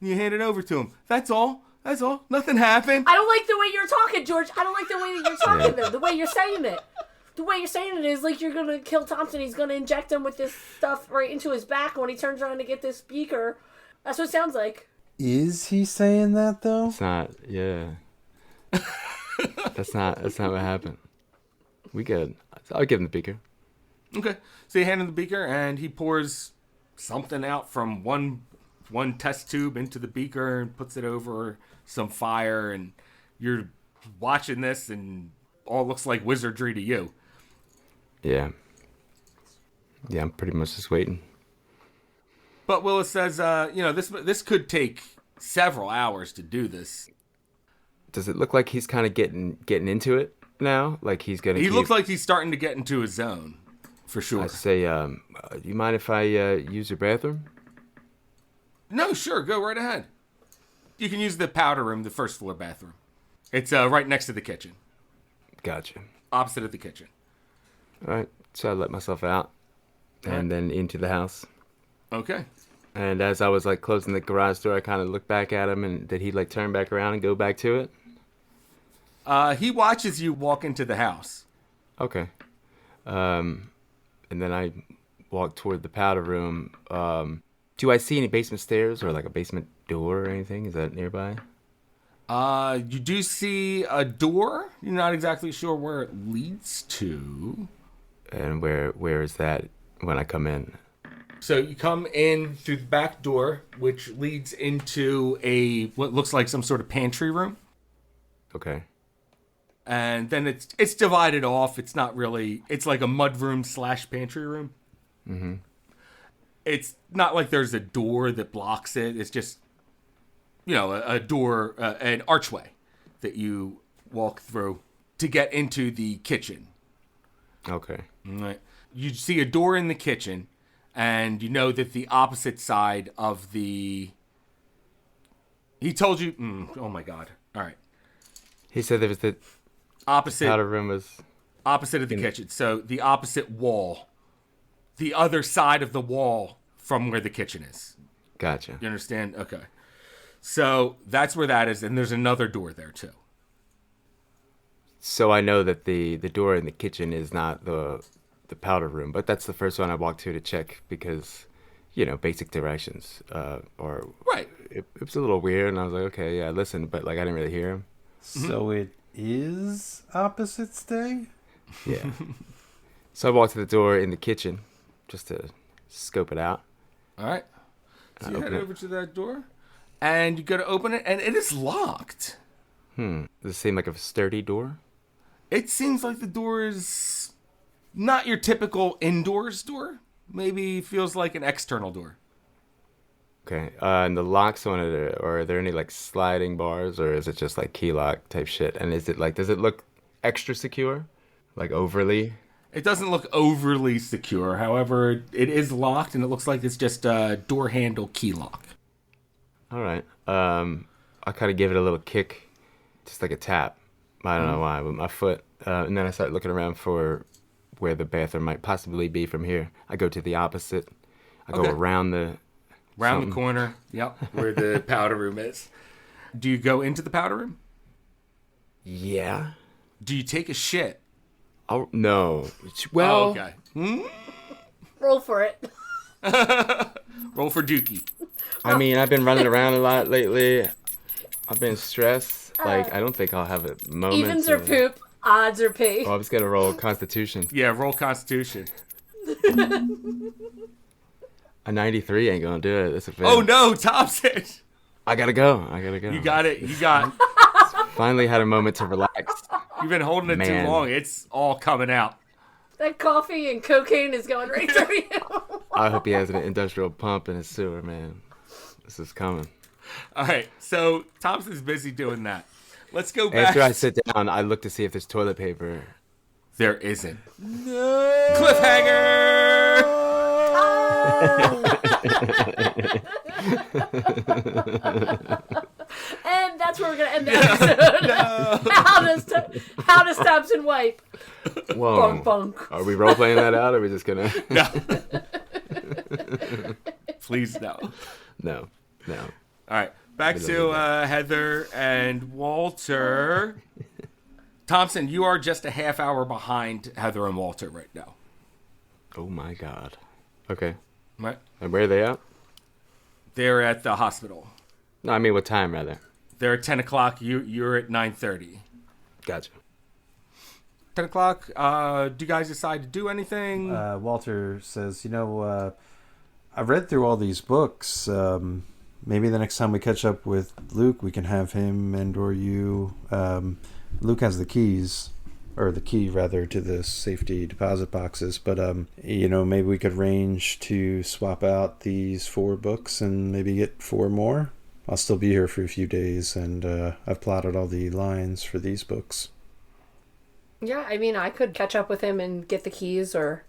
You hand it over to him. That's all. That's all. Nothing happened. I don't like the way you're talking, George. I don't like the way that you're talking, though. The way you're saying it. The way you're saying it is like you're going to kill Thompson. He's going to inject him with this stuff right into his back. And when he turns around to get this beaker, that's what it sounds like. Is he saying that though? It's not. Yeah. That's not what happened. We good. I'll give him the beaker. Okay. So you hand him the beaker, and he pours something out from one test tube into the beaker and puts it over some fire. And you're watching this, and all looks like wizardry to you. Yeah. Yeah, I'm pretty much just waiting. But Willis says, this could take several hours to do this. Does it look like he's kind of getting into it now? Like he's gonna. He looks like he's starting to get into his zone, for sure. I say, do you mind if I use your bathroom? No, sure, go right ahead. You can use the powder room, the first floor bathroom. It's right next to the kitchen, Gotcha. opposite of the kitchen. All right, so I let myself out, and then into the house. Okay. And as I was like closing the garage door, I kind of looked back at him, and did he like turn back around and go back to it? He watches you walk into the house. Okay. And then I walk toward the powder room. Do I see any basement stairs or like a basement door or anything? Is that nearby? You do see a door. You're not exactly sure where it leads to. And where is that when I come in? So you come in through the back door, which leads into what looks like some sort of pantry room. Okay. And then it's divided off. It's not really. It's like a mudroom / pantry room. Mm-hmm. It's not like there's a door that blocks it. It's just, a door, an archway that you walk through to get into the kitchen. Okay. Right. You see a door in the kitchen, and you know that the opposite side of the. He told you. Oh my God! All right. He said there was the Opposite powder room was opposite of the kitchen. So the opposite wall, the other side of the wall from where the kitchen is. Gotcha. You understand? Okay. So that's where that is, and there's another door there too. So I know that the door in the kitchen is not the powder room, but that's the first one I walked to check because, basic directions. Or Right. It was a little weird, and I was like, okay, yeah, listen, but like I didn't really hear him. So it is opposites day? Yeah. So I walked to the door in the kitchen just to scope it out. All right. So you head open it. over to that door, and you go to open it, and it is locked. Does it seem like a sturdy door? It seems like the door is not your typical indoors door. Maybe feels like an external door. Okay. And the locks on it, or are there any like sliding bars, or is it just like key lock type shit? And is it like, does it look extra secure? Like overly? It doesn't look overly secure. However, it is locked, and it looks like it's just a door handle key lock. All right. I kind of give it a little kick, just like a tap. I don't know why, with my foot. And then I start looking around for where the bathroom might possibly be from here. I go to the opposite. I go Okay. around the Round something. the corner. Yep, where the powder room is. Do you go into the powder room? Yeah. Do you take a shit? Oh no. Well. Oh, okay. Roll for it. Roll for Dookie. I mean, I've been running around a lot lately. I've been stressed. Like, I don't think I'll have a moment. Evens are poop. Odds are pee. Oh, I'm just gonna roll Constitution. Yeah, roll Constitution. A 93 ain't gonna do it. That's a fail. Oh no, Thompson! I gotta go. You got it. Finally had a moment to relax. You've been holding it Man. too long. It's all coming out. That coffee and cocaine is going right through you. I hope he has an industrial pump in his sewer, man. This is coming. All right, so Thompson's busy doing that. Let's go back. After I sit down, I look to see if there's toilet paper. There isn't. No. Cliffhanger! And that's where we're going to end the episode. How does Thompson wipe? Whoa. Bunk, bunk. Are we role playing that out, or are we just gonna? No. Please, no. No. All right, back to Heather and Walter. Thompson, you are just a half hour behind Heather and Walter right now. Oh my God. Okay. Right? And where are they at? They're at the hospital. No, I mean what time rather. They're at 10 o'clock. You're at 9:30. Gotcha. 10 o'clock. Do you guys decide to do anything? Walter says, I read through all these books. Maybe the next time we catch up with Luke, we can have him and or you. Luke has the keys, or the key rather, to the safety deposit boxes. But maybe we could arrange to swap out these 4 books and maybe get 4 more. I'll still be here for a few days, and I've plotted all the lines for these books. Yeah, I mean, I could catch up with him and get the keys, or...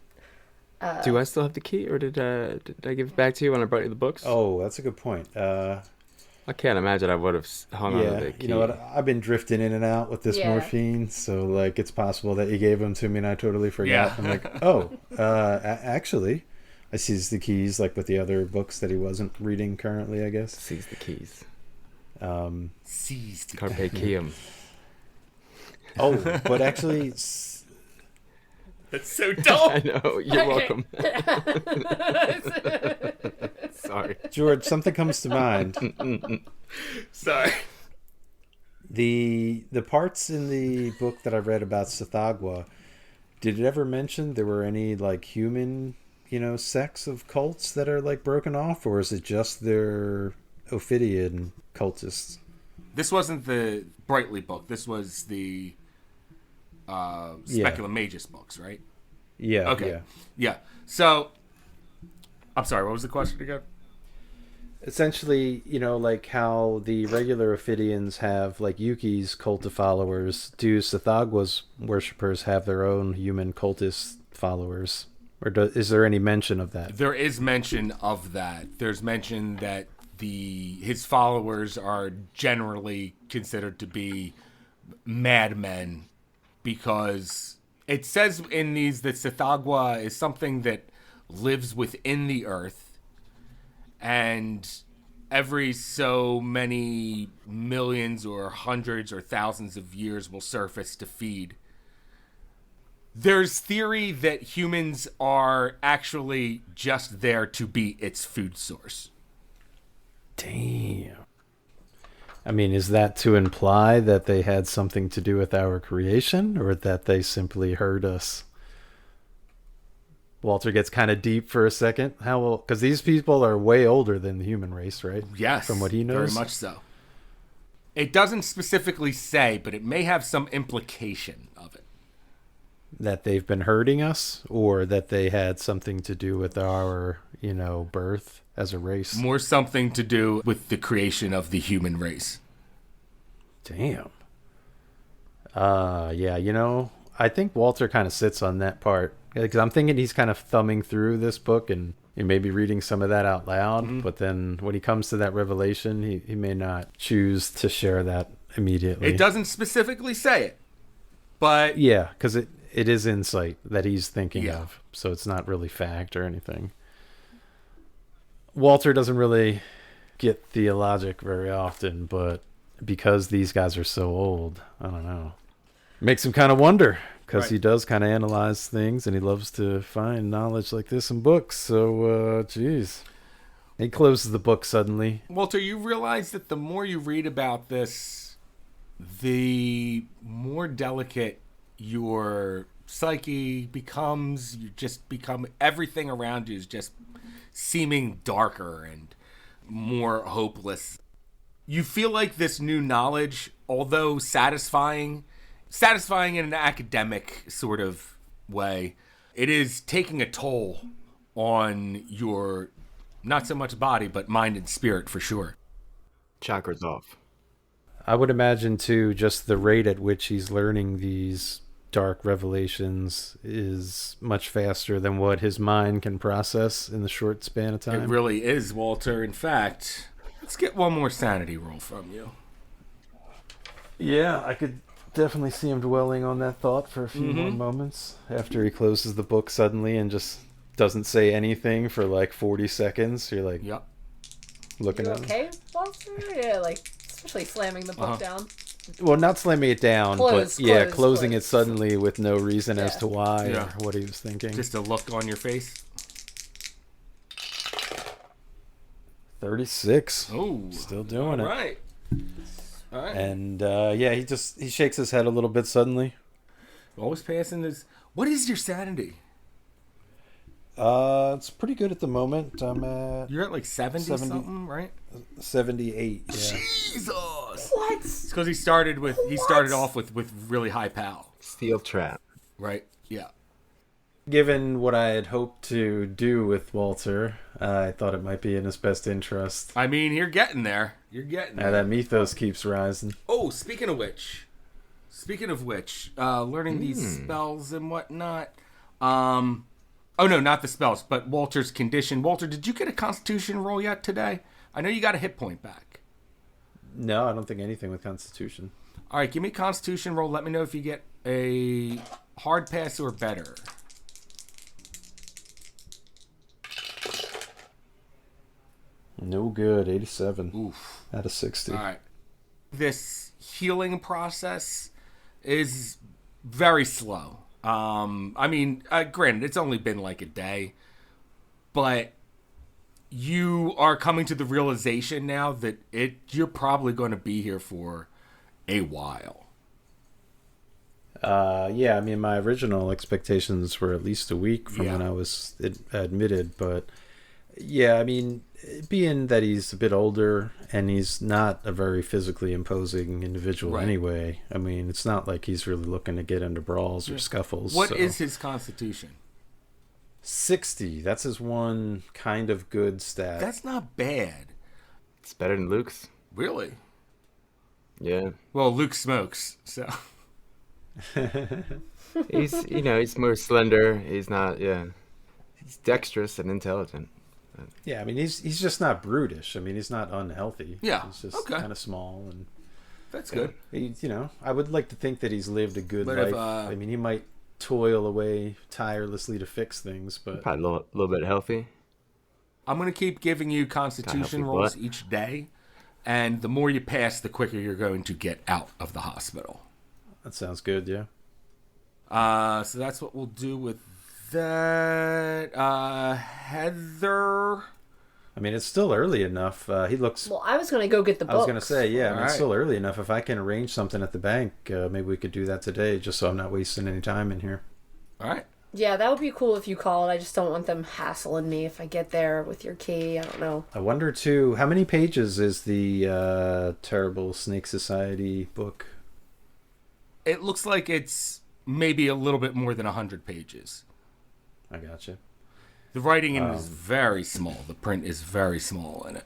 Do I still have the key, or did I give it back to you when I brought you the books? Oh, that's a good point. I can't imagine I would have hung on to the key. You know what? I've been drifting in and out with this Yeah. morphine, so like it's possible that you gave them to me and I totally forgot. Yeah. I'm like, actually, I seized the keys like with the other books that he wasn't reading currently, I guess. Seize the keys. Seized. Carpe diem. Oh, but actually, That's so dumb. I know. You're welcome. Sorry. George, something comes to mind. Sorry. The parts in the book that I read about Sithagwa, did it ever mention there were any like human, sects of cults that are like broken off, or is it just their Ophidian cultists? This wasn't the Brightly book. This was the Speculum Magus books, right? Yeah. Okay. Yeah. Yeah. So, I'm sorry, what was the question again? Essentially, like how the regular Ophidians have like Yuki's cult of followers, do Sithagwa's worshippers have their own human cultist followers? Or is there any mention of that? There is mention of that. There's mention that his followers are generally considered to be madmen, because it says in these that Sithagwa is something that lives within the earth, and every so many millions or hundreds or thousands of years will surface to feed. There's theory that humans are actually just there to be its food source. Damn. I mean, is that to imply that they had something to do with our creation, or that they simply heard us? Walter gets kind of deep for a second. How old? Because these people are way older than the human race, right? Yes. From what he knows? Very much so. It doesn't specifically say, but it may have some implication of it. That they've been hurting us, or that they had something to do with our, birth as a race? More something to do with the creation of the human race. Damn. Yeah, I think Walter kind of sits on that part. Because I'm thinking he's kind of thumbing through this book and maybe reading some of that out loud. Mm-hmm. But then when he comes to that revelation, he may not choose to share that immediately. It doesn't specifically say it. But yeah, because it is insight that he's thinking Yeah. of. So it's not really fact or anything. Walter doesn't really get theologic very often, but because these guys are so old, I don't know. Makes him kind of wonder, because he does kind of analyze things, and he loves to find knowledge like this in books. So, geez. He closes the book suddenly. Walter, you realize that the more you read about this, the more delicate your psyche becomes. You just become, everything around you is just seeming darker and more hopeless. You feel like this new knowledge, although satisfying in an academic sort of way, it is taking a toll on your, not so much body, but mind and spirit for sure. Chakras off. I would imagine, too, just the rate at which he's learning these dark revelations is much faster than what his mind can process in the short span of time. It really is, Walter. In fact, let's get one more sanity roll from you. Yeah, I could definitely see him dwelling on that thought for a few more moments after he closes the book suddenly and just doesn't say anything for like 40 seconds. You're like, Yep. Looking at him. Okay, Walter? Yeah, like, especially slamming the book down. Well, not slamming it down, Closing closing it it suddenly with no reason as Yeah. to why Yeah. or what he was thinking. Just a look on your face. 36. Oh, Still doing it. Right. All right. And he shakes his head a little bit suddenly. Always passing this. What is your sanity? It's pretty good at the moment. I'm at You're at like 70 something, right? 78. Yeah. Jesus. What? It's because he started off with really high PAL, Steel trap. right? Yeah. Given what I had hoped to do with Walter, I thought it might be in his best interest. I mean, you're getting there. You're getting Now there. that mythos keeps rising. Oh, speaking of which, learning these spells and whatnot. Oh no, not the spells, but Walter's condition. Walter, did you get a Constitution roll yet today? I know you got a hit point back. No, I don't think anything with Constitution. All right, give me a Constitution roll. Let me know if you get a hard pass or better. No good. 87 Oof. out of 60. All right. This healing process is very slow. I mean, granted, it's only been like a day, but you are coming to the realization now that you're probably going to be here for a while. Yeah, I mean, my original expectations were at least a week from Yeah. when I was admitted, but yeah, I mean, being that he's a bit older and he's not a very physically imposing individual Right. anyway, I mean, it's not like he's really looking to get into brawls or scuffles. What so. is his Constitution? 60? That's his one kind of good stat. That's not bad. It's better than Luke's. Really? Yeah. Well, Luke smokes, so... He's more slender. He's not, He's dexterous and intelligent. Yeah, I mean, he's just not brutish. I mean, he's not unhealthy. Yeah, He's just okay. kind of small and... That's good. He, I would like to think that he's lived a good But life. if, I mean, he might toil away tirelessly to fix things, but Probably a little bit healthy. I'm going to keep giving you Constitution Healthy rolls what? each day, and the more you pass, the quicker you're going to get out of the hospital. that sounds good. Yeah. So that's what we'll do with that. Heather. I mean, it's still early enough. He looks. Well, I was going to go get the books. I was gonna say, yeah. I mean, All it's right. still early enough. If I can arrange something at the bank, maybe we could do that today, just so I'm not wasting any time in here. All right. Yeah, that would be cool if you called. I just don't want them hassling me if I get there with your key. I don't know. I wonder too, how many pages is the Terrible Snake Society book? It looks like it's maybe a little bit more than 100 pages. I gotcha. The writing in it is very small. The print is very small in it.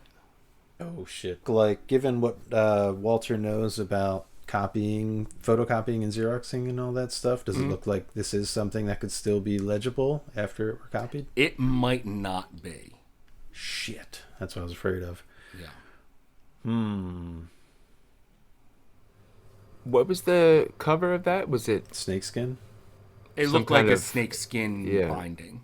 Oh shit! Like, given what Walter knows about copying, photocopying, and Xeroxing and all that stuff, does it look like this is something that could still be legible after it were copied? It might not be. Shit, that's what I was afraid of. Yeah. What was the cover of that? Was it Snakeskin? It Some looked like kind a of- snakeskin yeah. binding.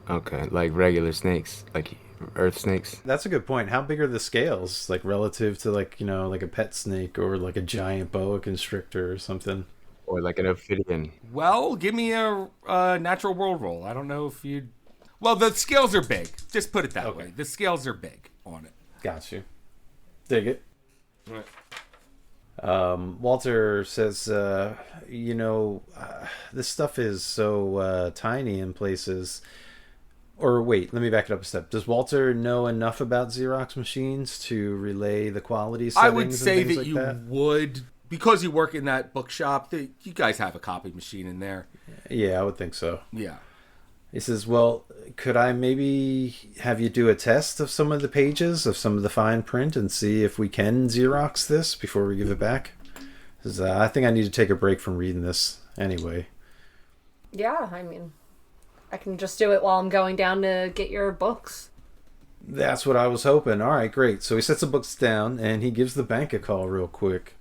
okay? Like regular snakes, like earth snakes. That's a good point. How big are the scales, like relative to like like a pet snake or like a giant boa constrictor or something? Or like an ophidian. Well, give me a natural world roll. I don't know if you. Well, the scales are big. Just put it that way. The scales are big on it. Got you. Dig it. Right. Walter says, this stuff is so tiny in places. Or wait, let me back it up a step. Does Walter know enough about Xerox machines to relay the quality settings? I would say that like you would, because you work in that bookshop, that you guys have a copy machine in there. Yeah, I would think so. Yeah. He says, well, could I maybe have you do a test of some of the pages, of some of the fine print, and see if we can Xerox this before we give it back? Because I think I need to take a break from reading this anyway. Yeah, I mean, I can just do it while I'm going down to get your books. That's what I was hoping. All right, great. So he sets the books down, and he gives the bank a call real quick.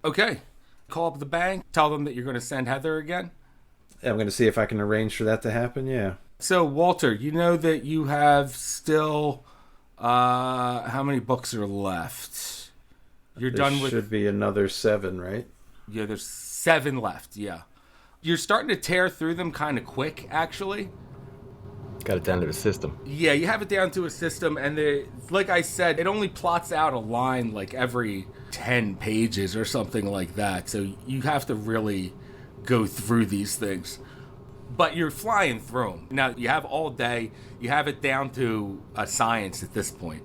Okay. Call up the bank, tell them that you're going to send Heather again. I'm going to see if I can arrange for that to happen, yeah. So, Walter, you know that you have still, how many books are left? You're done with... should be another 7, right? Yeah, there's 7 left, yeah. You're starting to tear through them kind of quick, actually. Got it down to the system. Yeah, you have it down to a system, and like I said, it only plots out a line like every 10 pages or something like that. So you have to really go through these things. But you're flying through them. Now, you have all day. You have it down to a science at this point.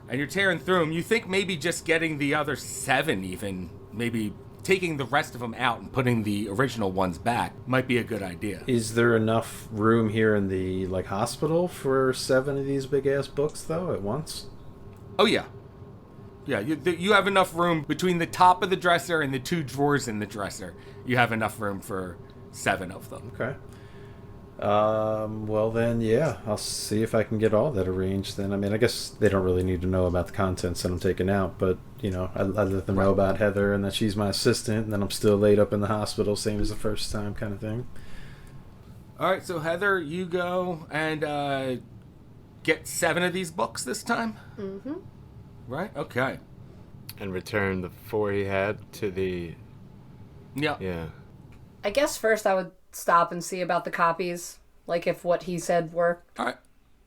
And you're tearing through them. You think maybe just getting the other 7 even, maybe taking the rest of them out and putting the original ones back might be a good idea. Is there enough room here in the hospital for 7 of these big-ass books, though, at once? Oh, yeah. Yeah, you have enough room between the top of the dresser and the 2 drawers in the dresser. You have enough room for 7 of them. Okay. Well then, yeah, I'll see if I can get all that arranged then. I mean, I guess they don't really need to know about the contents that I'm taking out, but, I let them know about Heather and that she's my assistant, and then I'm still laid up in the hospital, same as the first time kind of thing. All right, so Heather, you go and get 7 of these books this time? Mm-hmm. Right, okay. And return the 4 he had to the... Yeah. I guess first I would stop and see about the copies, like if what he said worked. All right.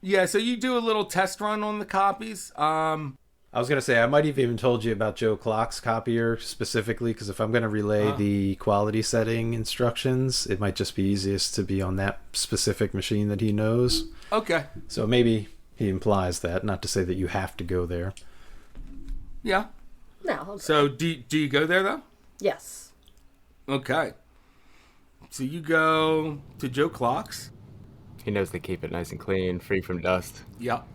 Yeah, so you do a little test run on the copies. I was going to say, I might have even told you about Joe Clock's copier specifically, because if I'm going to relay the quality setting instructions, it might just be easiest to be on that specific machine that he knows. Okay. So maybe he implies that, not to say that you have to go there. Yeah. No. So do you go there, though? Yes. Okay. So you go to Joe Clock's. He knows they keep it nice and clean, free from dust. Yep.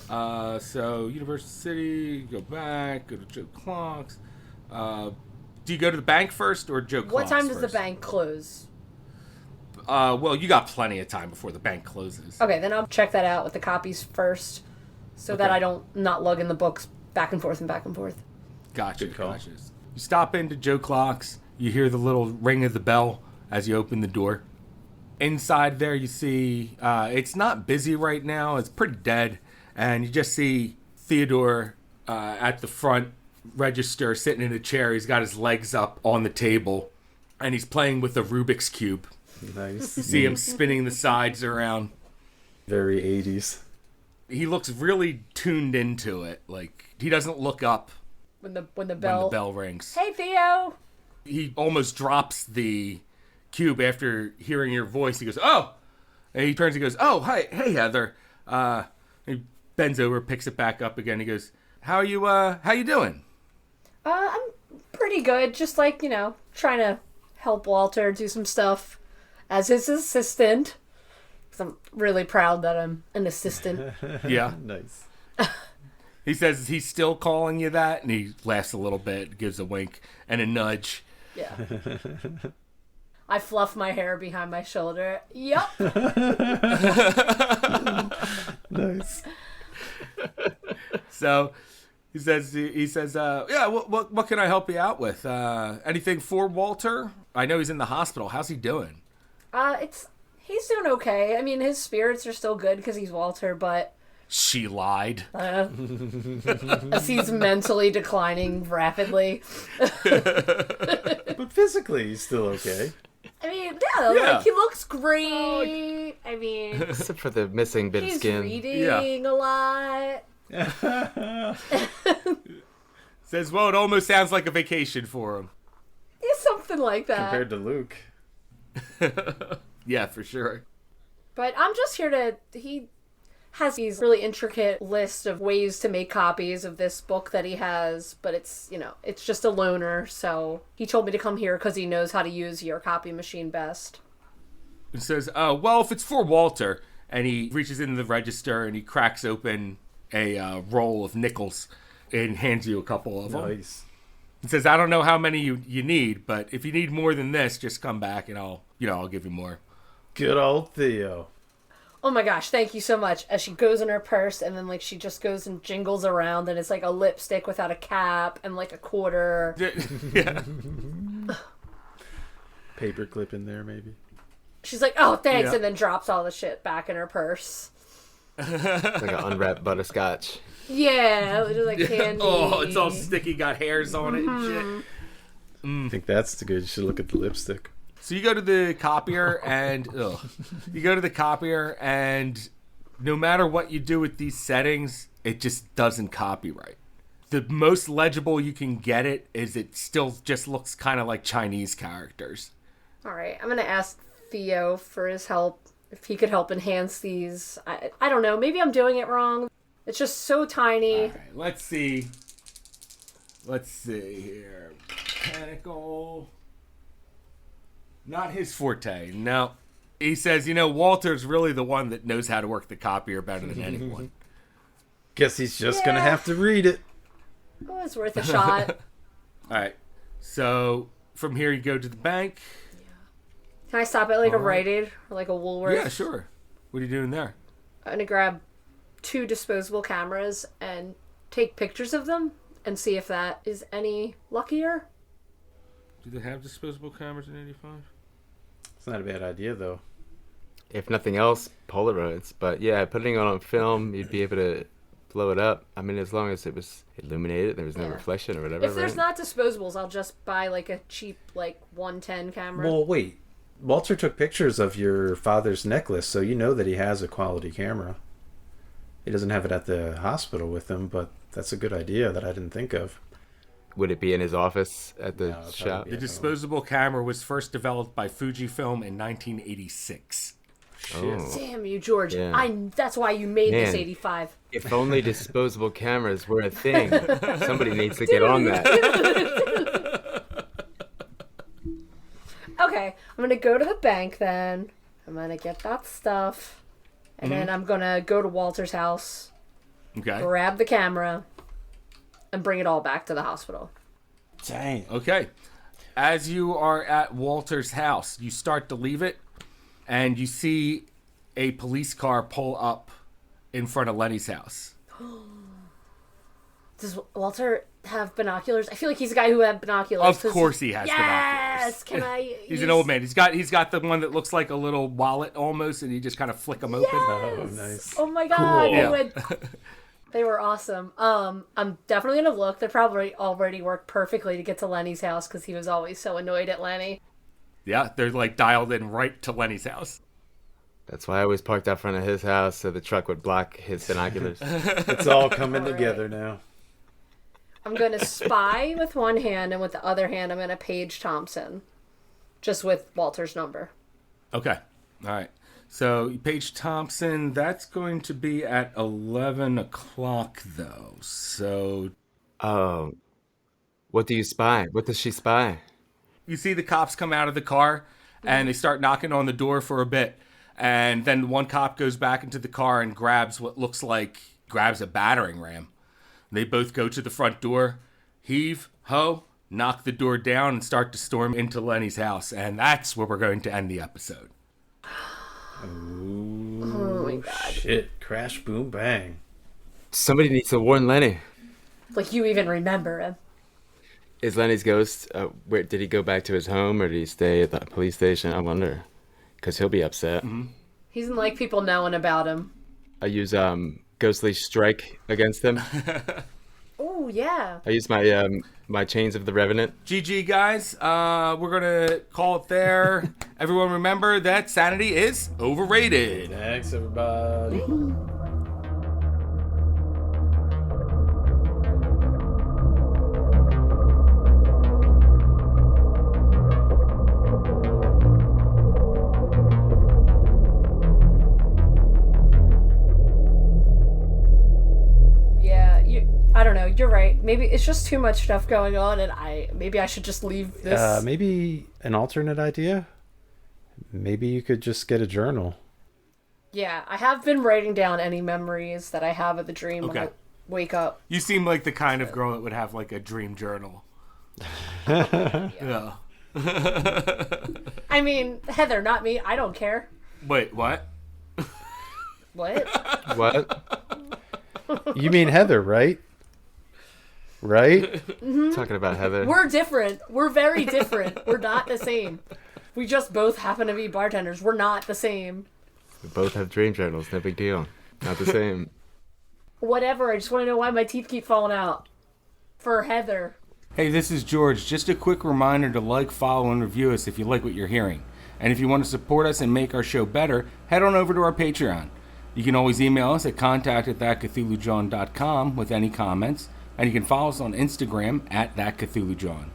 So University City, go back, go to Joe Clock's. Do you go to the bank first or Joe Clock's? What time does first? the bank close? Well, you got plenty of time before the bank closes. Okay, then I'll check that out with the copies first, so that I don't not lug in the books back and forth and back and forth. Gotcha. Good call. Gotcha. You stop into Joe Clock's. You hear the little ring of the bell as you open the door. Inside there, you see it's not busy right now. It's pretty dead. And you just see Theodore at the front register sitting in a chair. He's got his legs up on the table. And he's playing with a Rubik's Cube. Nice. You see him spinning the sides around. Very 80s. He looks really tuned into it. Like, he doesn't look up When the when bell... the bell rings. Hey, Theo! He almost drops the cube after hearing your voice. He goes, "Oh!" And he turns and goes, "Oh, hi, hey, Heather." He bends over, picks it back up again. He goes, how you doing?" I'm pretty good. Just like, trying to help Walter do some stuff as his assistant. 'Cause I'm really proud that I'm an assistant. Yeah. Nice. He says he's still calling you that, and he laughs a little bit, gives a wink and a nudge. Yeah. I fluff my hair behind my shoulder. Yup. Nice. So he says, yeah, what can I help you out with? Anything for Walter? I know he's in the hospital. How's he doing? He's He's doing okay. I mean, his spirits are still good because he's Walter, but She lied. as he's mentally declining rapidly. But physically, he's still okay. I mean, yeah, Yeah. like, he looks great. I mean, Except for the missing bit of he's skin. reading a lot. Says, well, it almost sounds like a vacation for him. He's something like that. Compared to Luke. Yeah, for sure. But I'm just here to... He has these really intricate list of ways to make copies of this book that he has, but it's, you know, it's just a loaner, so he told me to come here because he knows how to use your copy machine best. It says, well, if it's for Walter, and he reaches into the register and he cracks open a roll of nickels and hands you a couple of them. Nice. He says, I don't know how many you need, but if you need more than this, just come back and I'll give you more. Good old Theo. Oh my gosh, thank you so much. As she goes in her purse and then like she just goes and jingles around and it's like a lipstick without a cap and like a quarter. Yeah. Paperclip in there, maybe. She's like, oh, thanks, Yeah. and then drops all the shit back in her purse. It's like an unwrapped butterscotch. Yeah, just like candy. Oh, it's all sticky, got hairs on it and shit. I think that's the good. You should look at the lipstick. So you go to the copier and no matter what you do with these settings, it just doesn't copy right. The most legible you can get it still just looks kind of like Chinese characters. All right, I'm gonna ask Theo for his help if he could help enhance these. I don't know. Maybe I'm doing it wrong. It's just so tiny. All right, let's see. Let's see here. Mechanical. Not his forte. No. He says, Walter's really the one that knows how to work the copier better than anyone. Guess he's just gonna Yeah. have to read it. Oh, it's worth a shot. All right. So from here you go to the bank. Can I stop at like a All right. Rite Aid or like a Woolworths? Yeah, sure. What are you doing there? I'm gonna grab 2 disposable cameras and take pictures of them and see if that is any luckier. Do they have disposable cameras in 85? It's not a bad idea, though. If nothing else, Polaroids. But yeah, putting it on film, you'd be able to blow it up. I mean, as long as it was illuminated, there was no Yeah. reflection or whatever. If there's right? not disposables, I'll just buy like a cheap like 110 camera. Well, wait. Walter took pictures of your father's necklace, so you know that he has a quality camera. He doesn't have it at the hospital with him, but that's a good idea that I didn't think of. Would it be in his office at the No, it'd shop? probably The be- disposable camera was first developed by Fujifilm in 1986. Oh. Damn you, George. Yeah. That's why you made this Man. 85. If only disposable cameras were a thing. Somebody needs to get on that. Okay, I'm gonna go to the bank then. I'm gonna get that stuff. And then I'm gonna go to Walter's house, Okay. grab the camera, and bring it all back to the hospital. Dang. Okay. As you are at Walter's house, you start to leave it, and you see a police car pull up in front of Lenny's house. Does Walter have binoculars? I feel like he's a guy who had binoculars. Of 'cause course he has Yes! binoculars. Can I... He's an old man. He's got the one that looks like a little wallet almost, and you just kind of flick them open. Oh, nice. Oh my god, Cool. they Yeah. would... They were awesome. I'm definitely gonna look. They probably already worked perfectly to get to Lenny's house because he was always so annoyed at Lenny. Yeah, they're like dialed in right to Lenny's house. That's why I always parked out front of his house so the truck would block his binoculars. It's all coming together now. I'm gonna spy with one hand, and with the other hand, I'm gonna page Thompson, just with Walter's number. Okay. All right. So you page Thompson, that's going to be at 11 o'clock, though. So Oh. What do you spy? What does she spy? you see the cops come out of the car, and they start knocking on the door for a bit. And then one cop goes back into the car and grabs a battering ram. They both go to the front door, heave, ho, knock the door down, and start to storm into Lenny's house. And that's where we're going to end the episode. Oh my god. Shit. Crash, boom, bang. Somebody needs to warn Lenny. Like, you even remember him. Is Lenny's ghost, where did he go back to his home or did he stay at the police station? I wonder. because he'll be upset. He doesn't like people knowing about him. I use Ghostly Strike against him. Oh, yeah. I use my my Chains of the Revenant. GG, guys. We're going to call it there. Everyone remember that sanity is overrated. Thanks, everybody. I don't know. You're right. Maybe it's just too much stuff going on, and maybe I should just leave this. Maybe an alternate idea? Maybe you could just get a journal. Yeah, I have been writing down any memories that I have of the dream when I wake up. You seem like the kind of girl that would have like a dream journal. Yeah. I mean, Heather, not me. I don't care. Wait, what? What? What? You mean Heather, right? Right? Talking about Heather. We're different. We're very different. We're not the same. We just both happen to be bartenders. We're not the same. We both have dream journals. No big deal. Not the same. Whatever. I just want to know why my teeth keep falling out. For Heather. Hey, this is George. Just a quick reminder to like, follow, and review us if you like what you're hearing. And if you want to support us and make our show better, head on over to our Patreon. You can always email us at contact@thatcthulhujohn.com with any comments. And you can follow us on Instagram @thatcthulhujohn.